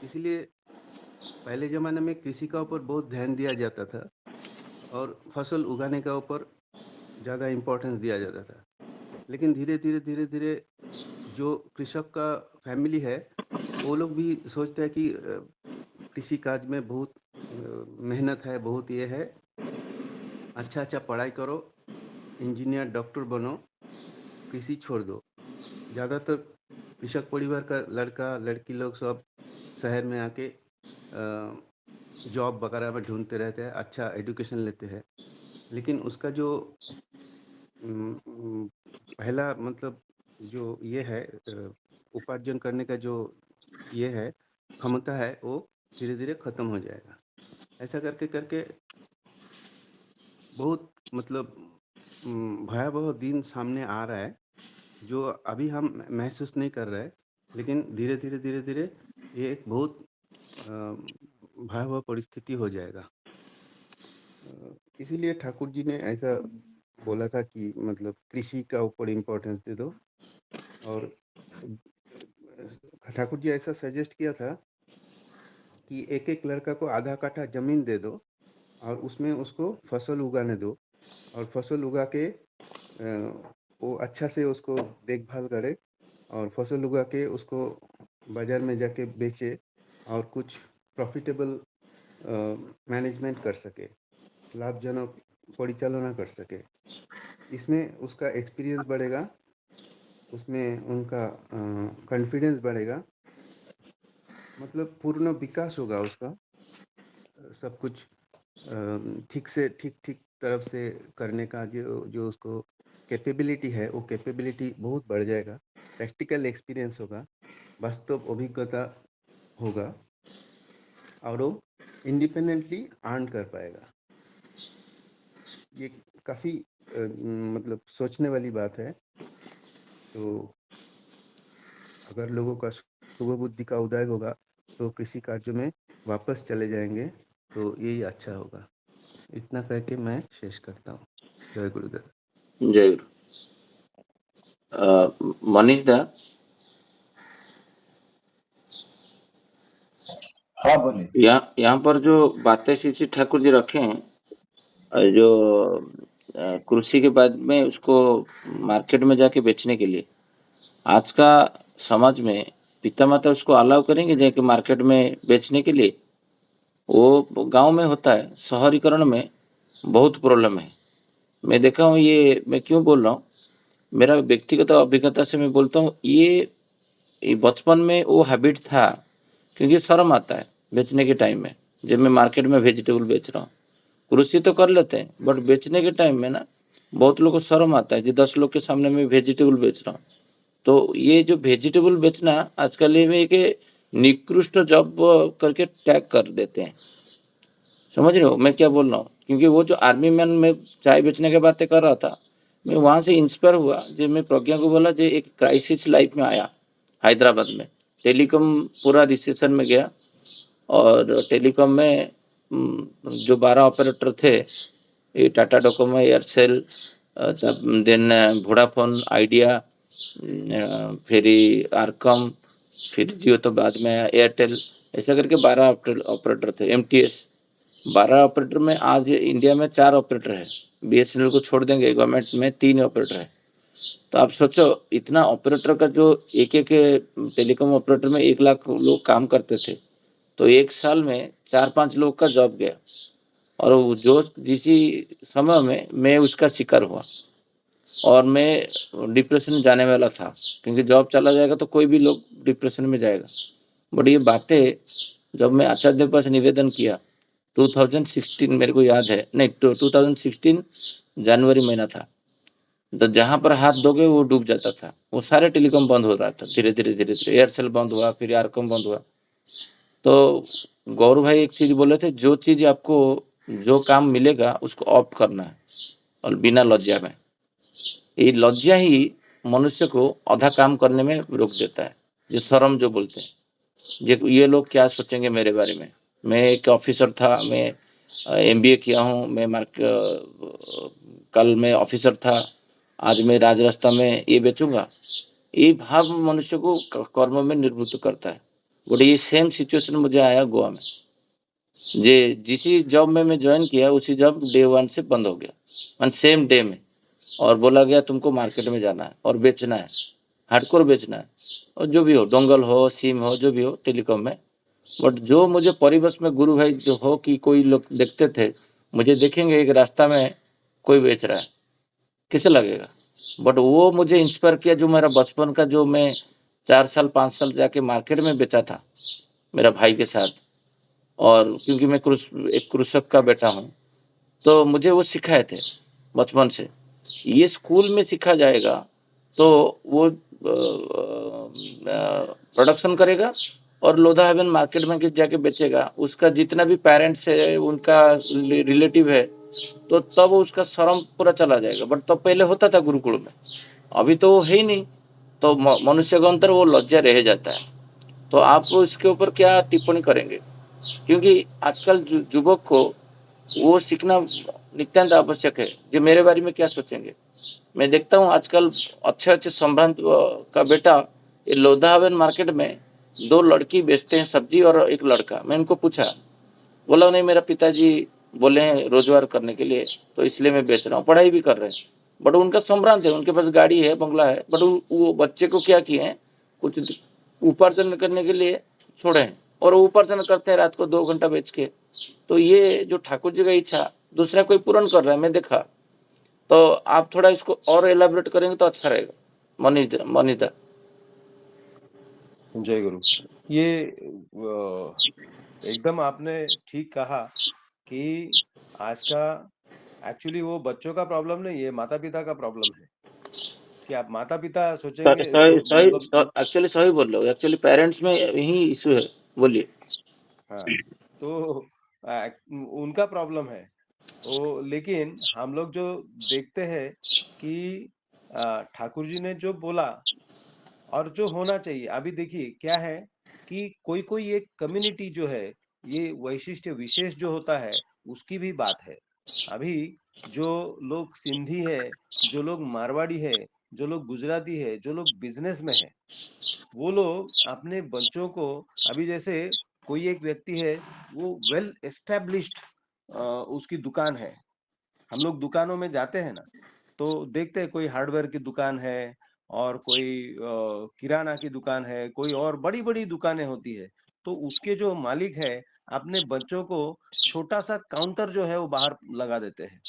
इसलिए पहले जमाने में कृषि का ऊपर बहुत ध्यान दिया जाता था और फसल उगाने का ऊपर ज़्यादा इम्पोर्टेंस दिया जाता था। लेकिन धीरे धीरे जो कृषक का फैमिली है वो लोग भी सोचते हैं कि कृषि काज में बहुत मेहनत है, बहुत ये है, अच्छा पढ़ाई करो, इंजीनियर डॉक्टर बनो, कृषि छोड़ दो। ज़्यादातर कृषक परिवार का लड़का लड़की लोग सब शहर में आके जॉब वगैरह में ढूंढते रहते हैं, अच्छा एजुकेशन लेते हैं, लेकिन उसका जो पहला मतलब जो ये है उपार्जन करने का जो ये है क्षमता है, वो धीरे धीरे खत्म हो जाएगा। ऐसा करके करके बहुत मतलब भयावह दिन सामने आ रहा है, जो अभी हम महसूस नहीं कर रहे हैं, लेकिन धीरे धीरे ये एक बहुत भयावह परिस्थिति हो जाएगा। इसीलिए ठाकुर जी ने ऐसा बोला था कि मतलब कृषि का ऊपर इम्पोर्टेंस दे दो। और ठाकुर जी ऐसा सजेस्ट किया था कि एक एक लड़का को आधा काठा जमीन दे दो और उसमें उसको फसल उगाने दो, और फसल उगा के वो अच्छा से उसको देखभाल करे और फसल उगा के उसको बाजार में जाके बेचे और कुछ प्रॉफिटेबल मैनेजमेंट कर सके, लाभजनक परिचालना कर सके। इसमें उसका एक्सपीरियंस बढ़ेगा, उसमें उनका कॉन्फिडेंस बढ़ेगा, मतलब पूर्ण विकास होगा उसका। सब कुछ ठीक तरफ से करने का जो उसको कैपेबिलिटी है, वो कैपेबिलिटी बहुत बढ़ जाएगा। प्रैक्टिकल एक्सपीरियंस होगा, वास्तव अभिज्ञता होगा और वो इंडिपेंडेंटली अर्न कर पाएगा। ये काफ़ी मतलब सोचने वाली बात है। तो अगर लोगों का शुभ बुद्धि का उदय होगा तो कृषि कार्य में वापस चले जाएंगे, तो यही अच्छा होगा। इतना कह के मैं शेष करता हूँ। जय गुरुदेव। जय गुरु। मनीष दा, हाँ बोलिए। यहाँ पर जो बातें श्री ठाकुर जी रखे हैं, जो कृषि के बाद में उसको मार्केट में जाके बेचने के लिए, आज का समाज में पिता माता उसको अलाउ करेंगे जाके मार्केट में बेचने के लिए? वो गांव में होता है, शहरीकरण में बहुत प्रॉब्लम है। मैं देखा हूँ, ये मैं क्यों बोल रहा हूँ, मेरा व्यक्तिगत अभिज्ञता से मैं बोलता हूँ, ये बचपन में वो हैबिट था, क्योंकि शर्म आता है बेचने के टाइम में। जब मैं मार्केट में वेजिटेबल बेच रहा हूँ, कृषि तो कर लेते हैं, बट बेचने के टाइम में ना बहुत लोगों को शर्म आता है, जो 10 लोग के सामने मैं वेजिटेबल बेच रहा हूँ। तो ये जो वेजिटेबल बेचना आजकल ये में एक निकृष्ट जॉब करके टैग कर देते हैं। समझ रहे हो मैं क्या बोल रहा हूँ? क्योंकि वो जो आर्मी मैन में चाय बेचने की बातें कर रहा था, मैं वहां से इंस्पायर हुआ जब मैं प्रज्ञा को बोला, जो एक क्राइसिस लाइफ में आया हैदराबाद में, टेलीकॉम पूरा रिसेशन में गया, और टेलीकॉम में जो 12 ऑपरेटर थे, ये Tata Docomo, Aircel, then Vodafone, Idea, फिर आरकम, फिर जियो तो बाद में आया, एयरटेल, ऐसा करके 12 ऑपरेटर थे। एमटीएस, 12 ऑपरेटर में आज इंडिया में 4 ऑपरेटर है। बीएसएनएल को छोड़ देंगे, गवर्नमेंट में 3 ऑपरेटर है। तो आप सोचो, इतना ऑपरेटर का जो एक एक टेलीकॉम ऑपरेटर में 1 लाख लोग काम करते थे, तो एक साल में 4-5 लोग का जॉब गया। और वो जो जिस समय में मैं उसका शिकार हुआ, और मैं डिप्रेशन में जाने वाला था, क्योंकि जॉब चला जाएगा तो कोई भी लोग डिप्रेशन में जाएगा। बट ये बातें जब मैं आचार्य के पास निवेदन किया 2016, मेरे को याद है, नहीं 2016 जनवरी महीना था, तो जहां पर हाथ दोगे वो डूब जाता था। वो सारे टेलीकॉम बंद हो रहा था, धीरे धीरे धीरे धीरे एयरसेल बंद हुआ, फिर आरकॉम बंद हुआ। तो गौरव भाई एक चीज बोले थे, जो चीज आपको जो काम मिलेगा उसको ऑप्ट करना है, और बिना लज्जा में। ये लज्जा ही मनुष्य को आधा काम करने में रोक देता है, जो शर्म जो बोलते हैं, ये लोग क्या सोचेंगे मेरे बारे में। मैं एक ऑफिसर था, मैं एमबीए किया हूँ, मैं कल मैं ऑफिसर था, आज मैं राज रास्ता में ये बेचूंगा। ये भाव मनुष्य को कर्म में निर्वृत्त करता है। बट ये सेम सिचुएशन मुझे आया गोवा में, जे जिस जॉब में मैं ज्वाइन किया उसी जॉब डे 1 से बंद हो गया, मान सेम डे में। और बोला गया तुमको मार्केट में जाना है और बेचना है, हार्डकोर बेचना है, और जो भी हो, डोंगल हो, सिम हो, जो भी हो टेलीकॉम में। बट जो मुझे परिवेश में गुरु भाई जो हो कि कोई लोग देखते थे, मुझे देखेंगे एक रास्ता में कोई बेच रहा है, किसे लगेगा? बट वो मुझे इंस्पायर किया, जो मेरा बचपन का, जो मैं 4 साल 5 साल जाके मार्केट में बेचा था मेरा भाई के साथ। और क्योंकि मैं एक कृषक का बेटा हूँ, तो मुझे वो सिखाए थे बचपन से। ये स्कूल में सीखा जाएगा तो वो प्रोडक्शन करेगा, और लोधा हेवन मार्केट में जाके बेचेगा। उसका जितना भी पेरेंट्स है, उनका रिलेटिव है, तो तब उसका शर्म पूरा चला जाएगा। बट तब पहले होता था गुरुकुल में, अभी तो वो है ही नहीं, तो मनुष्य के अंदर वो लज्जा रह जाता है। तो आप इसके ऊपर क्या टिप्पणी करेंगे? क्योंकि आजकल युवक को वो सीखना नित्यांत आवश्यक है। जो मेरे बारे में क्या सोचेंगे? मैं देखता हूँ आजकल अच्छे संभ्रांत का बेटा ये लोधावन मार्केट में 2 लड़की बेचते हैं सब्जी, और एक लड़का। मैं उनको पूछा, बोला नहीं, मेरा पिताजी बोले हैं रोजगार करने के लिए, तो इसलिए मैं बेच रहा हूँ। पढ़ाई भी कर रहे हैं, बट उनका संभ्रांत है, उनके पास गाड़ी है, बंगला है, बट वो बच्चे को क्या किए हैं, कुछ उपार्जन करने के लिए छोड़े हैं, और वो उपार्जन करते हैं रात को 2 घंटा बेच के। तो ये जो ठाकुर जी का इच्छा दूसरा कोई पूर्ण कर रहा है, मैं देखा। तो आप थोड़ा इसको और एलाबोरेट करेंगे तो अच्छा रहेगा, मनीदा। जय गुरु। ये एकदम आपने ठीक कहा कि आज का एक्चुअली वो बच्चों का प्रॉब्लम नहीं, ये माता पिता का प्रॉब्लम है कि आप माता पिता सोचेंगे सही सही वो सही लोग। एक्चुअली सही बोल रहे हो, एक्चुअली पेरेंट्स में यही इशू है। बोलिए। हाँ, तो उनका प्रॉब्लम है। लेकिन हम लोग जो देखते हैं कि ठाकुर जी ने जो बोला और जो होना चाहिए, अभी देखिए क्या है कि कोई-कोई एक कम्युनिटी जो है, ये वैशिष्ट विशेष जो होता है, उसकी भी बात है। अभी जो लोग सिंधी है, जो लोग मारवाड़ी है, जो लोग गुजराती है, जो लोग बिज़नेस में है, वो लोग अपने बच्चों को अभी जैसे कोई एक व्यक्ति है, वो वेल एस्टैब्लिश्ड उसकी दुकान है। हम लोग दुकानों में जाते हैं ना, तो देखते हैं कोई हार्डवेयर की दुकान है और कोई किराना की दुकान है, कोई और बड़ी-बड़ी दुकानें होती है। तो उसके जो मालिक है, अपने बच्चों को छोटा-सा काउंटर जो है वो बाहर लगा देते हैं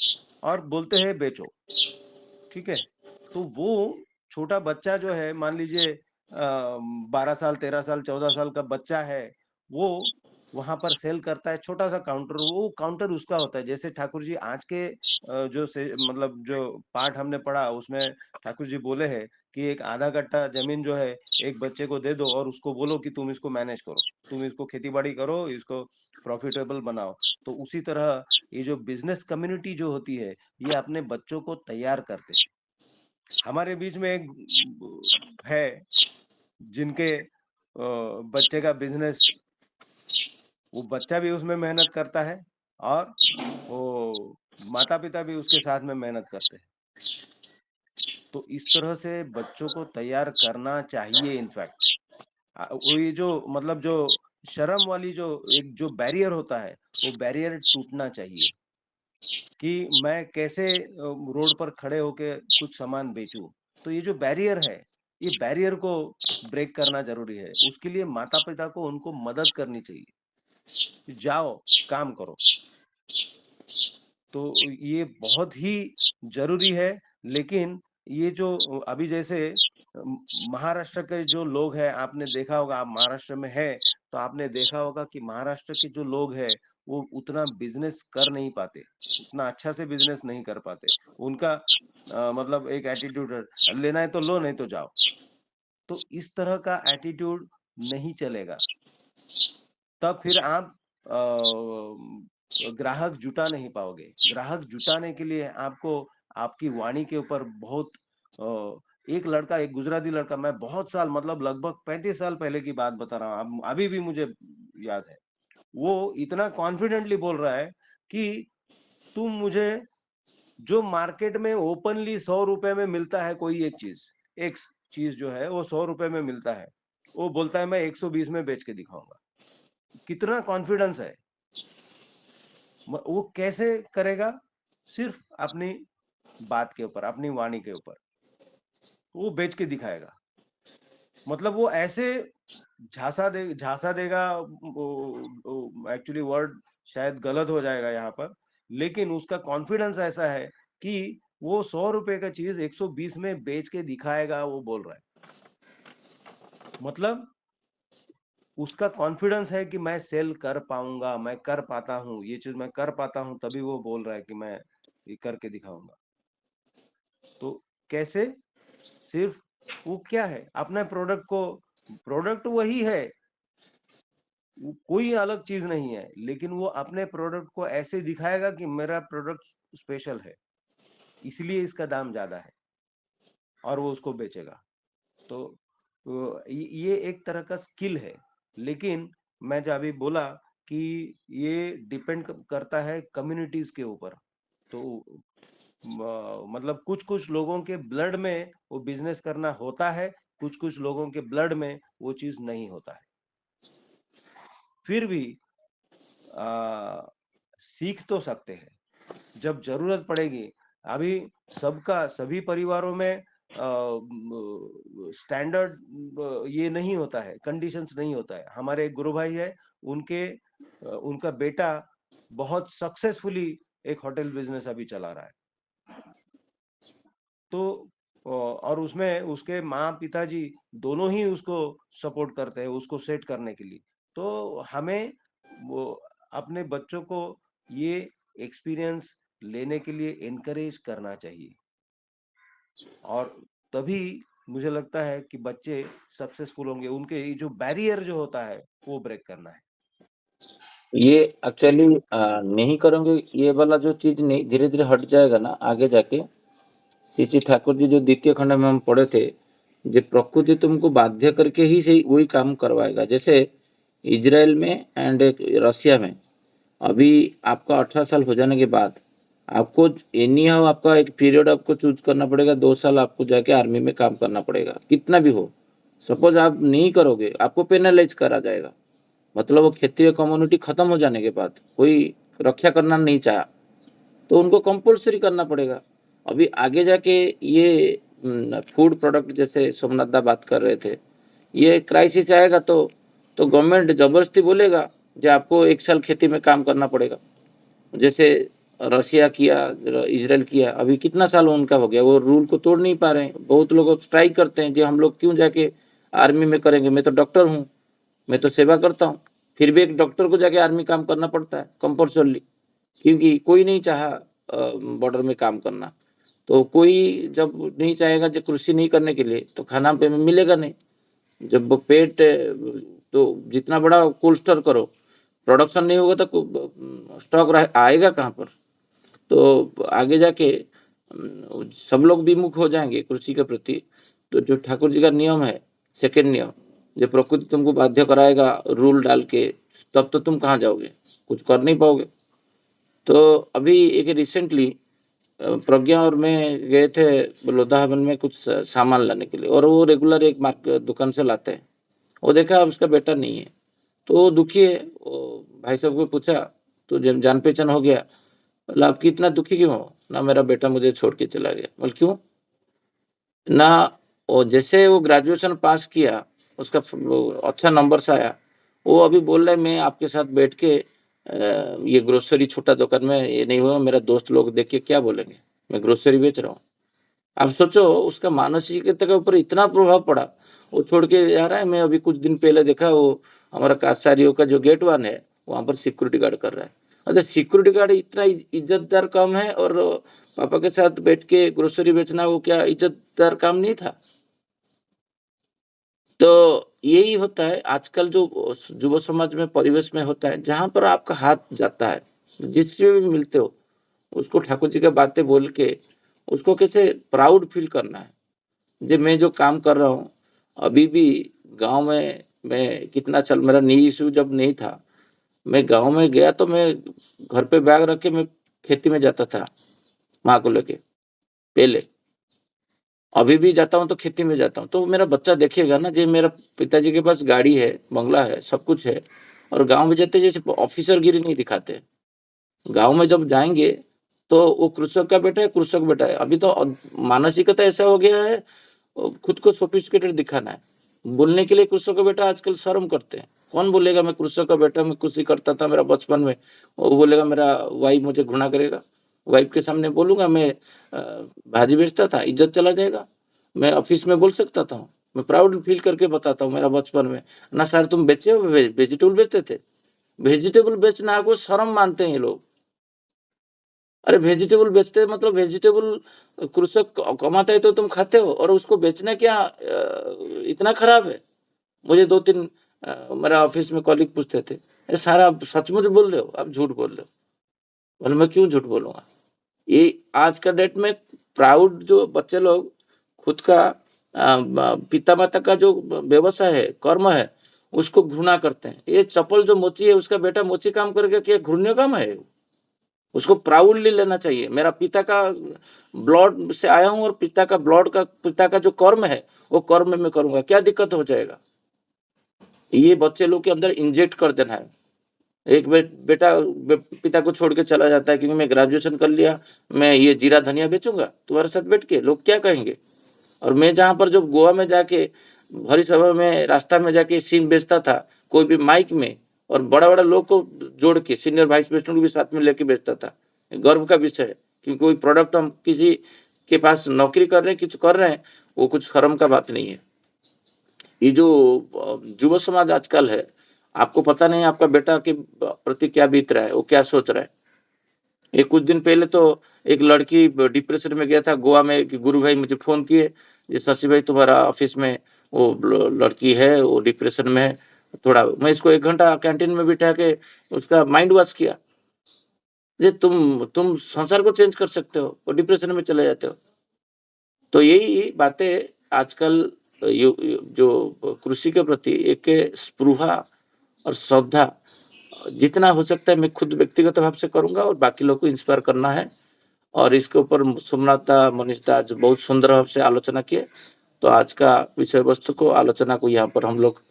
और बोलते हैं बेचो, ठीक है? तो वो छोटा बच्चा जो है मान लीजिए 12 साल, 13 साल, 14 साल का बच्चा है, वो वहाँ पर सेल करता है छोटा-सा काउंटर, वो काउंटर उसका होता है। जैसे ठाकुर जी आज के जो से मतलब जो पाठ हमने पढ़ा उसमें ठाकुर जी बोले हैं कि एक आधा कट्टा ज़मीन जो है एक बच्चे को दे दो और उसको बोलो कि तुम इसको मैनेज करो। तुम इसको खेती-बाड़ी करो, इसको प्रॉफिटेबल बनाओ। तो उसी तरह ये जो बिज़नेस कम्युनिटी जो होती है, ये अपने बच्चों को तैयार करते हैं। हमारे बीच में एक है जिनके बच्चे का बिज़नेस वो बच्चा भी उसमें मेहनत करता है और वो माता-पिता भी उसके साथ में मेहनत करते हैं। तो इस तरह से बच्चों को तैयार करना चाहिए इनफैक्ट। वो ये जो मतलब जो शर्म वाली जो एक जो बैरियर होता है, वो बैरियर टूटना चाहिए कि मैं कैसे रोड पर खड़े होके कुछ सामान बेचूँ। तो ये जो बैरियर है, ये बैरियर को ब्रेक करना ज़रूरी है। उसके लिए माता-पिता को उनको मदद करनी चाहिए। कि जाओ, काम करो। तो ये बहुत ही ज़रूरी है, लेकिन ये जो अभी जैसे महाराष्ट्र के जो लोग हैं, आपने देखा होगा आप महाराष्ट्र में हैं, तो आपने देखा होगा कि महाराष्ट्र के जो लोग हैं, वो उतना बिज़नेस कर नहीं पाते, उतना अच्छा से बिज़नेस नहीं कर पाते। उनका मतलब एक एटीट्यूड है, लेना है तो लो, नहीं तो जाओ। तो इस तरह का एटीट्यूड नहीं चलेगा। तब फिर आप ग्राहक जुटा नहीं पाओगे। ग्राहक जुटाने के लिए आपको आपकी वाणी के ऊपर बहुत अ, एक लड़का, एक गुजराती लड़का मैं बहुत साल मतलब लगभग 35 साल पहले की बात बता रहा हूँ, अब अभी भी मुझे याद है। वो इतना कॉन्फिडेंटली बोल रहा है कि तुम मुझे जो मार्केट में ओपनली ₹100 में मिलता है कोई एक चीज़, एक चीज़ जो है वो ₹100 में मिलता है। वो बोलता है मैं 120 में बेच के दिखाऊँगा। कितना कॉन्फिडेंस है। वो कैसे करेगा? सिर्फ अपनी बात के ऊपर, अपनी वाणी के ऊपर। वो बेच के दिखाएगा। मतलब वो ऐसे झांसा देगा, एक्चुअली वर्ड शायद गलत हो जाएगा यहाँ पर, लेकिन उसका कॉन्फिडेंस ऐसा है कि वो ₹100 का चीज़ 120 में बेच के दिखाएगा, वो बोल रहा है। मतलब उसका कॉन्फिडेंस है कि मैं सेल कर पाऊँगा, मैं कर पाता हूँ, ये चीज़ मैं कर पाता हूँ, तभी वो बोल रहा है कि मैं ये करके दिखाऊँगा। तो कैसे? सिर्फ वो क्या है? अपने प्रोडक्ट वही है, वो कोई अलग चीज़ नहीं है, लेकिन वो अपने प्रोडक्ट को ऐसे दिखाएगा कि मेरा प्रोडक्ट स्पेशल है, इसलिए इसका दाम ज़्यादा है और वो उसको बेचेगा। तो ये एक तरह का स्किल है, लेकिन मैं जो अभी बोला कि ये डिपेंड करता है कम्युनिटीज़ के ऊपर। तो मतलब कुछ-कुछ लोगों के ब्लड में वो बिज़नेस करना होता है, कुछ-कुछ लोगों के ब्लड में वो चीज़ नहीं होता है। फिर भी अ, सीख तो सकते हैं, जब ज़रूरत पड़ेगी। अभी सबका सभी परिवारों में स्टैंडर्ड ये नहीं होता है, कंडीशंस नहीं होता है। हमारे एक गुरु भाई है, उनका बेटा बहुत सक्सेसफुली एक होटल बिज़नेस अभी चला रहा है। तो और उसमें उसके माँ-पिताजी दोनों ही उसको सपोर्ट करते हैं, उसको सेट करने के लिए। तो हमें वो अपने बच्चों को ये एक्सपीरियंस लेने के लिए एनकरेज करना चाहिए और तभी मुझे लगता है कि बच्चे सक्सेसफुल होंगे। उनके ये जो बैरियर जो होता है वो ब्रेक करना है। ये एक्चुअली नहीं करोगे ये वाला जो चीज नहीं धीरे-धीरे हट जाएगा ना आगे जाके। श्री श्री ठाकुर जी जो द्वितीय खंड में हम पढ़े थे, जो प्रकृति तुमको बाध्य करके ही सही वही काम करवाएगा। जैसे इज़राइल में एंड रसिया में अभी आपका 18 साल हो जाने के बाद आपको एनी हाउ आपका एक पीरियड आपको चूज करना पड़ेगा, 2 साल आपको जाके आर्मी में काम करना पड़ेगा, कितना भी हो। सपोज आप नहीं करोगे, आपको पेनलाइज करा जाएगा। मतलब वो क्षेत्रीय कम्युनिटी खत्म हो जाने के बाद कोई रक्षा करना नहीं चाहा, तो उनको कंपल्सरी करना पड़ेगा। अभी आगे जाके ये फूड प्रोडक्ट जैसे सोमनाथ दा बात कर रहे थे, ये क्राइसिस आएगा तो गवर्नमेंट जबरदस्ती बोलेगा जो आपको 1 साल खेती में काम करना पड़ेगा। जैसे रसिया किया, इज़राइल किया, अभी कितना साल उनका हो गया, वो रूल को तोड़ नहीं पा रहे हैं। बहुत लोग स्ट्राइक करते हैं, जो हम लोग क्यों जाके आर्मी में करेंगे, मैं तो डॉक्टर हूँ, मैं तो सेवा करता हूँ। फिर भी एक डॉक्टर को जाके आर्मी काम करना पड़ता है कंपल्सरली, क्योंकि कोई नहीं चाहा बॉर्डर में काम करना। तो कोई जब नहीं चाहेगा जो कृषि नहीं करने के लिए, तो खाना पे मिलेगा नहीं। जब वो पेट तो जितना बड़ा कोल्ड स्टोर करो, प्रोडक्शन नहीं होगा तो स्टॉक आएगा कहाँ पर। तो आगे जाके सब लोग विमुख हो जाएंगे कृषि के प्रति। तो जो ठाकुर जी का नियम है, सेकेंड नियम, जो प्रकृति तुमको बाध्य कराएगा रूल डाल के, तब तो तुम कहाँ जाओगे, कुछ कर नहीं पाओगे। तो अभी एक रिसेंटली प्रज्ञा और मैं गए थे लोधावन में कुछ सामान लाने के लिए, और वो रेगुलर एक दुकान से लाते हैं। वो देखा उसका बेटा नहीं है, तो वो दुखी है। वो भाई साहब को पूछा, तो जब जान पहचान हो गया, बोला आप कितना दुखी क्यों हो? ना मेरा बेटा मुझे छोड़ के चला गया। बोल क्यों? ना, वो जैसे वो ग्रेजुएशन पास किया, उसका वो अच्छा नंबर से आया, वो अभी बोल रहा है मैं आपके साथ बैठ के ये ग्रोसरी छोटा दुकान में ये नहीं हुआ, मेरा दोस्त लोग देख के क्या बोलेंगे, मैं ग्रोसरी बेच रहा हूँ। आप सोचो उसका मानसिकता के ऊपर इतना प्रभाव पड़ा, वो छोड़ के जा रहा है। मैं अभी कुछ दिन पहले देखा, वो हमारा कासारियों का जो गेट वन है वहाँ पर सिक्योरिटी गार्ड कर रहा है। अच्छा, सिक्योरिटी गार्ड इतना इज्जतदार काम है, और पापा के साथ बैठ के ग्रोसरी बेचना वो क्या इज्जतदार काम नहीं था? तो यही होता है आजकल जो युवा समाज में परिवेश में होता है, जहाँ पर आपका हाथ जाता है, जिससे भी मिलते हो उसको ठाकुर जी की बातें बोल के उसको कैसे प्राउड फील करना है। जी, मैं जो काम कर रहा हूँ अभी भी गांव में, मैं कितना चल मेरा नी इशू जब नहीं था, मैं गांव में गया तो मैं घर पे बैग रख के मैं खेती में जाता था माँ को लेके पहले। अभी भी जाता हूँ तो खेती में जाता हूँ, तो मेरा बच्चा देखेगा ना, जी मेरा पिताजी के पास गाड़ी है, बंगला है, सब कुछ है, और गांव में जाते जैसे ऑफिसर गिरी नहीं दिखाते। गांव में जब जाएंगे तो वो कृषक का बेटा है, कृषक बेटा है। अभी तो मानसिकता ऐसा हो गया है, खुद को सोफिस्टिकेटेड दिखाना है। बोलने के लिए कृषक का बेटा आजकल शर्म करते हैं। कौन बोलेगा मैं कृषक का बेटा, मैं कृषि करता था मेरा बचपन में। वो बोलेगा मेरा वाइफ मुझे घृणा करेगा। वाइफ के सामने बोलूंगा मैं भाजी बेचता था, इज्जत चला जाएगा। मैं ऑफिस में बोल सकता था, मैं प्राउड फील करके बताता हूँ मेरा बचपन में। ना सर तुम बेचे हो, वेजिटेबल बेचते थे। वेजिटेबल बेचना को शर्म मानते हैं ये लोग। अरे वेजिटेबल बेचते हैं मतलब वेजिटेबल कृषक कमाता है तो तुम खाते हो, और उसको बेचना क्या इतना खराब है? मुझे 2-3 मेरा ऑफिस में कॉलीग पूछते थे, अरे सर आप सचमुच बोल रहे हो, आप झूठ बोल रहे हो? बोले मैं क्यों झूठ बोलूंगा? ये आज का डेट में प्राउड जो बच्चे लोग खुद का पिता माता का जो व्यवसाय है, कर्म है, उसको घृणा करते हैं। ये चप्पल जो मोची है उसका बेटा मोची काम करके क्या घृण्य काम है? उसको प्राउडली लेना चाहिए, मेरा पिता का ब्लड से आया हूं, और पिता का जो कर्म है वो कर्म में करूंगा, क्या दिक्कत हो जाएगा? ये बच्चे लोग के अंदर इंजेक्ट कर देना है। एक बेटा पिता को छोड़ के चला जाता है क्योंकि मैं ग्रेजुएशन कर लिया, मैं ये जीरा धनिया बेचूंगा तुम्हारे साथ बैठ के, लोग क्या कहेंगे? और मैं जहां पर जब गोवा में जाके भरी सभा में रास्ता में जाके सीन बेचता था, कोई भी माइक में, और बड़ा बड़ा लोग को जोड़ के सीनियर वाइस प्रेसिडेंट को भी साथ में लेके बेचता था। गर्व का विषय है कि कोई प्रोडक्ट हम किसी के पास नौकरी कर रहे हैं, कुछ कर रहे हैं, वो कुछ शर्म का बात नहीं है। ये जो युवा समाज आजकल है, आपको पता नहीं आपका बेटा के प्रति क्या बीत रहा है, वो क्या सोच रहा है। ये कुछ दिन पहले तो एक लड़की डिप्रेशन में गया था गोवा में, कि गुरु भाई मुझे फोन किए, ये शशि भाई तुम्हारा ऑफिस में वो लड़की है, वो डिप्रेशन में है, थोड़ा मैं इसको 1 घंटा कैंटीन में बिठा के उसका माइंड वॉश किया। ये तुम संसार को चेंज कर सकते हो, वो डिप्रेशन में चले जाते हो। तो यही बातें आजकल जो कृषि के प्रति एक स्पृहा और श्रद्धा जितना हो सकता है मैं खुद व्यक्तिगत भाव से करूंगा, और बाकी लोग को इंस्पायर करना है। और इसके ऊपर सोमनाथ मनीष दा आज बहुत सुंदर भाव से आलोचना किए। तो आज का विषय वस्तु को, आलोचना को यहाँ पर हम लोग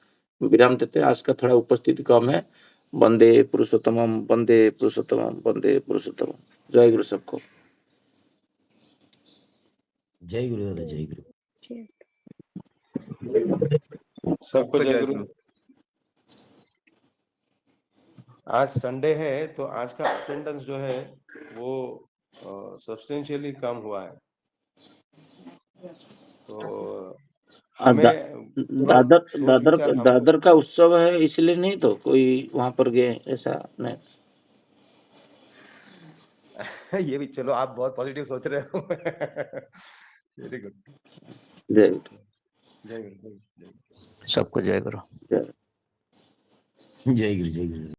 विराम देते हैं। आज का थोड़ा उपस्थिति कम है। वंदे पुरुषोत्तमम, वंदे पुरुषोत्तमम, वंदे पुरुषोत्तमम। जय गुरु सबको। जय गुरु दादा, जय गुरु। सबको जय गुरु। आज संडे है तो आज का अटेंडेंस जो है वो सब्सटेंशियली कम हुआ है। तो हमें थोड़ा दादर सोच दादर विचार हम दादर का उत्सव है इसलिए नहीं तो कोई वहां पर गए ऐसा नहीं। ये भी चलो, आप बहुत पॉजिटिव सोच रहे हो। Very good. जय गुरु। जय गुरु। सबको जय गुरु। जय जय गुरु, जय गुरु।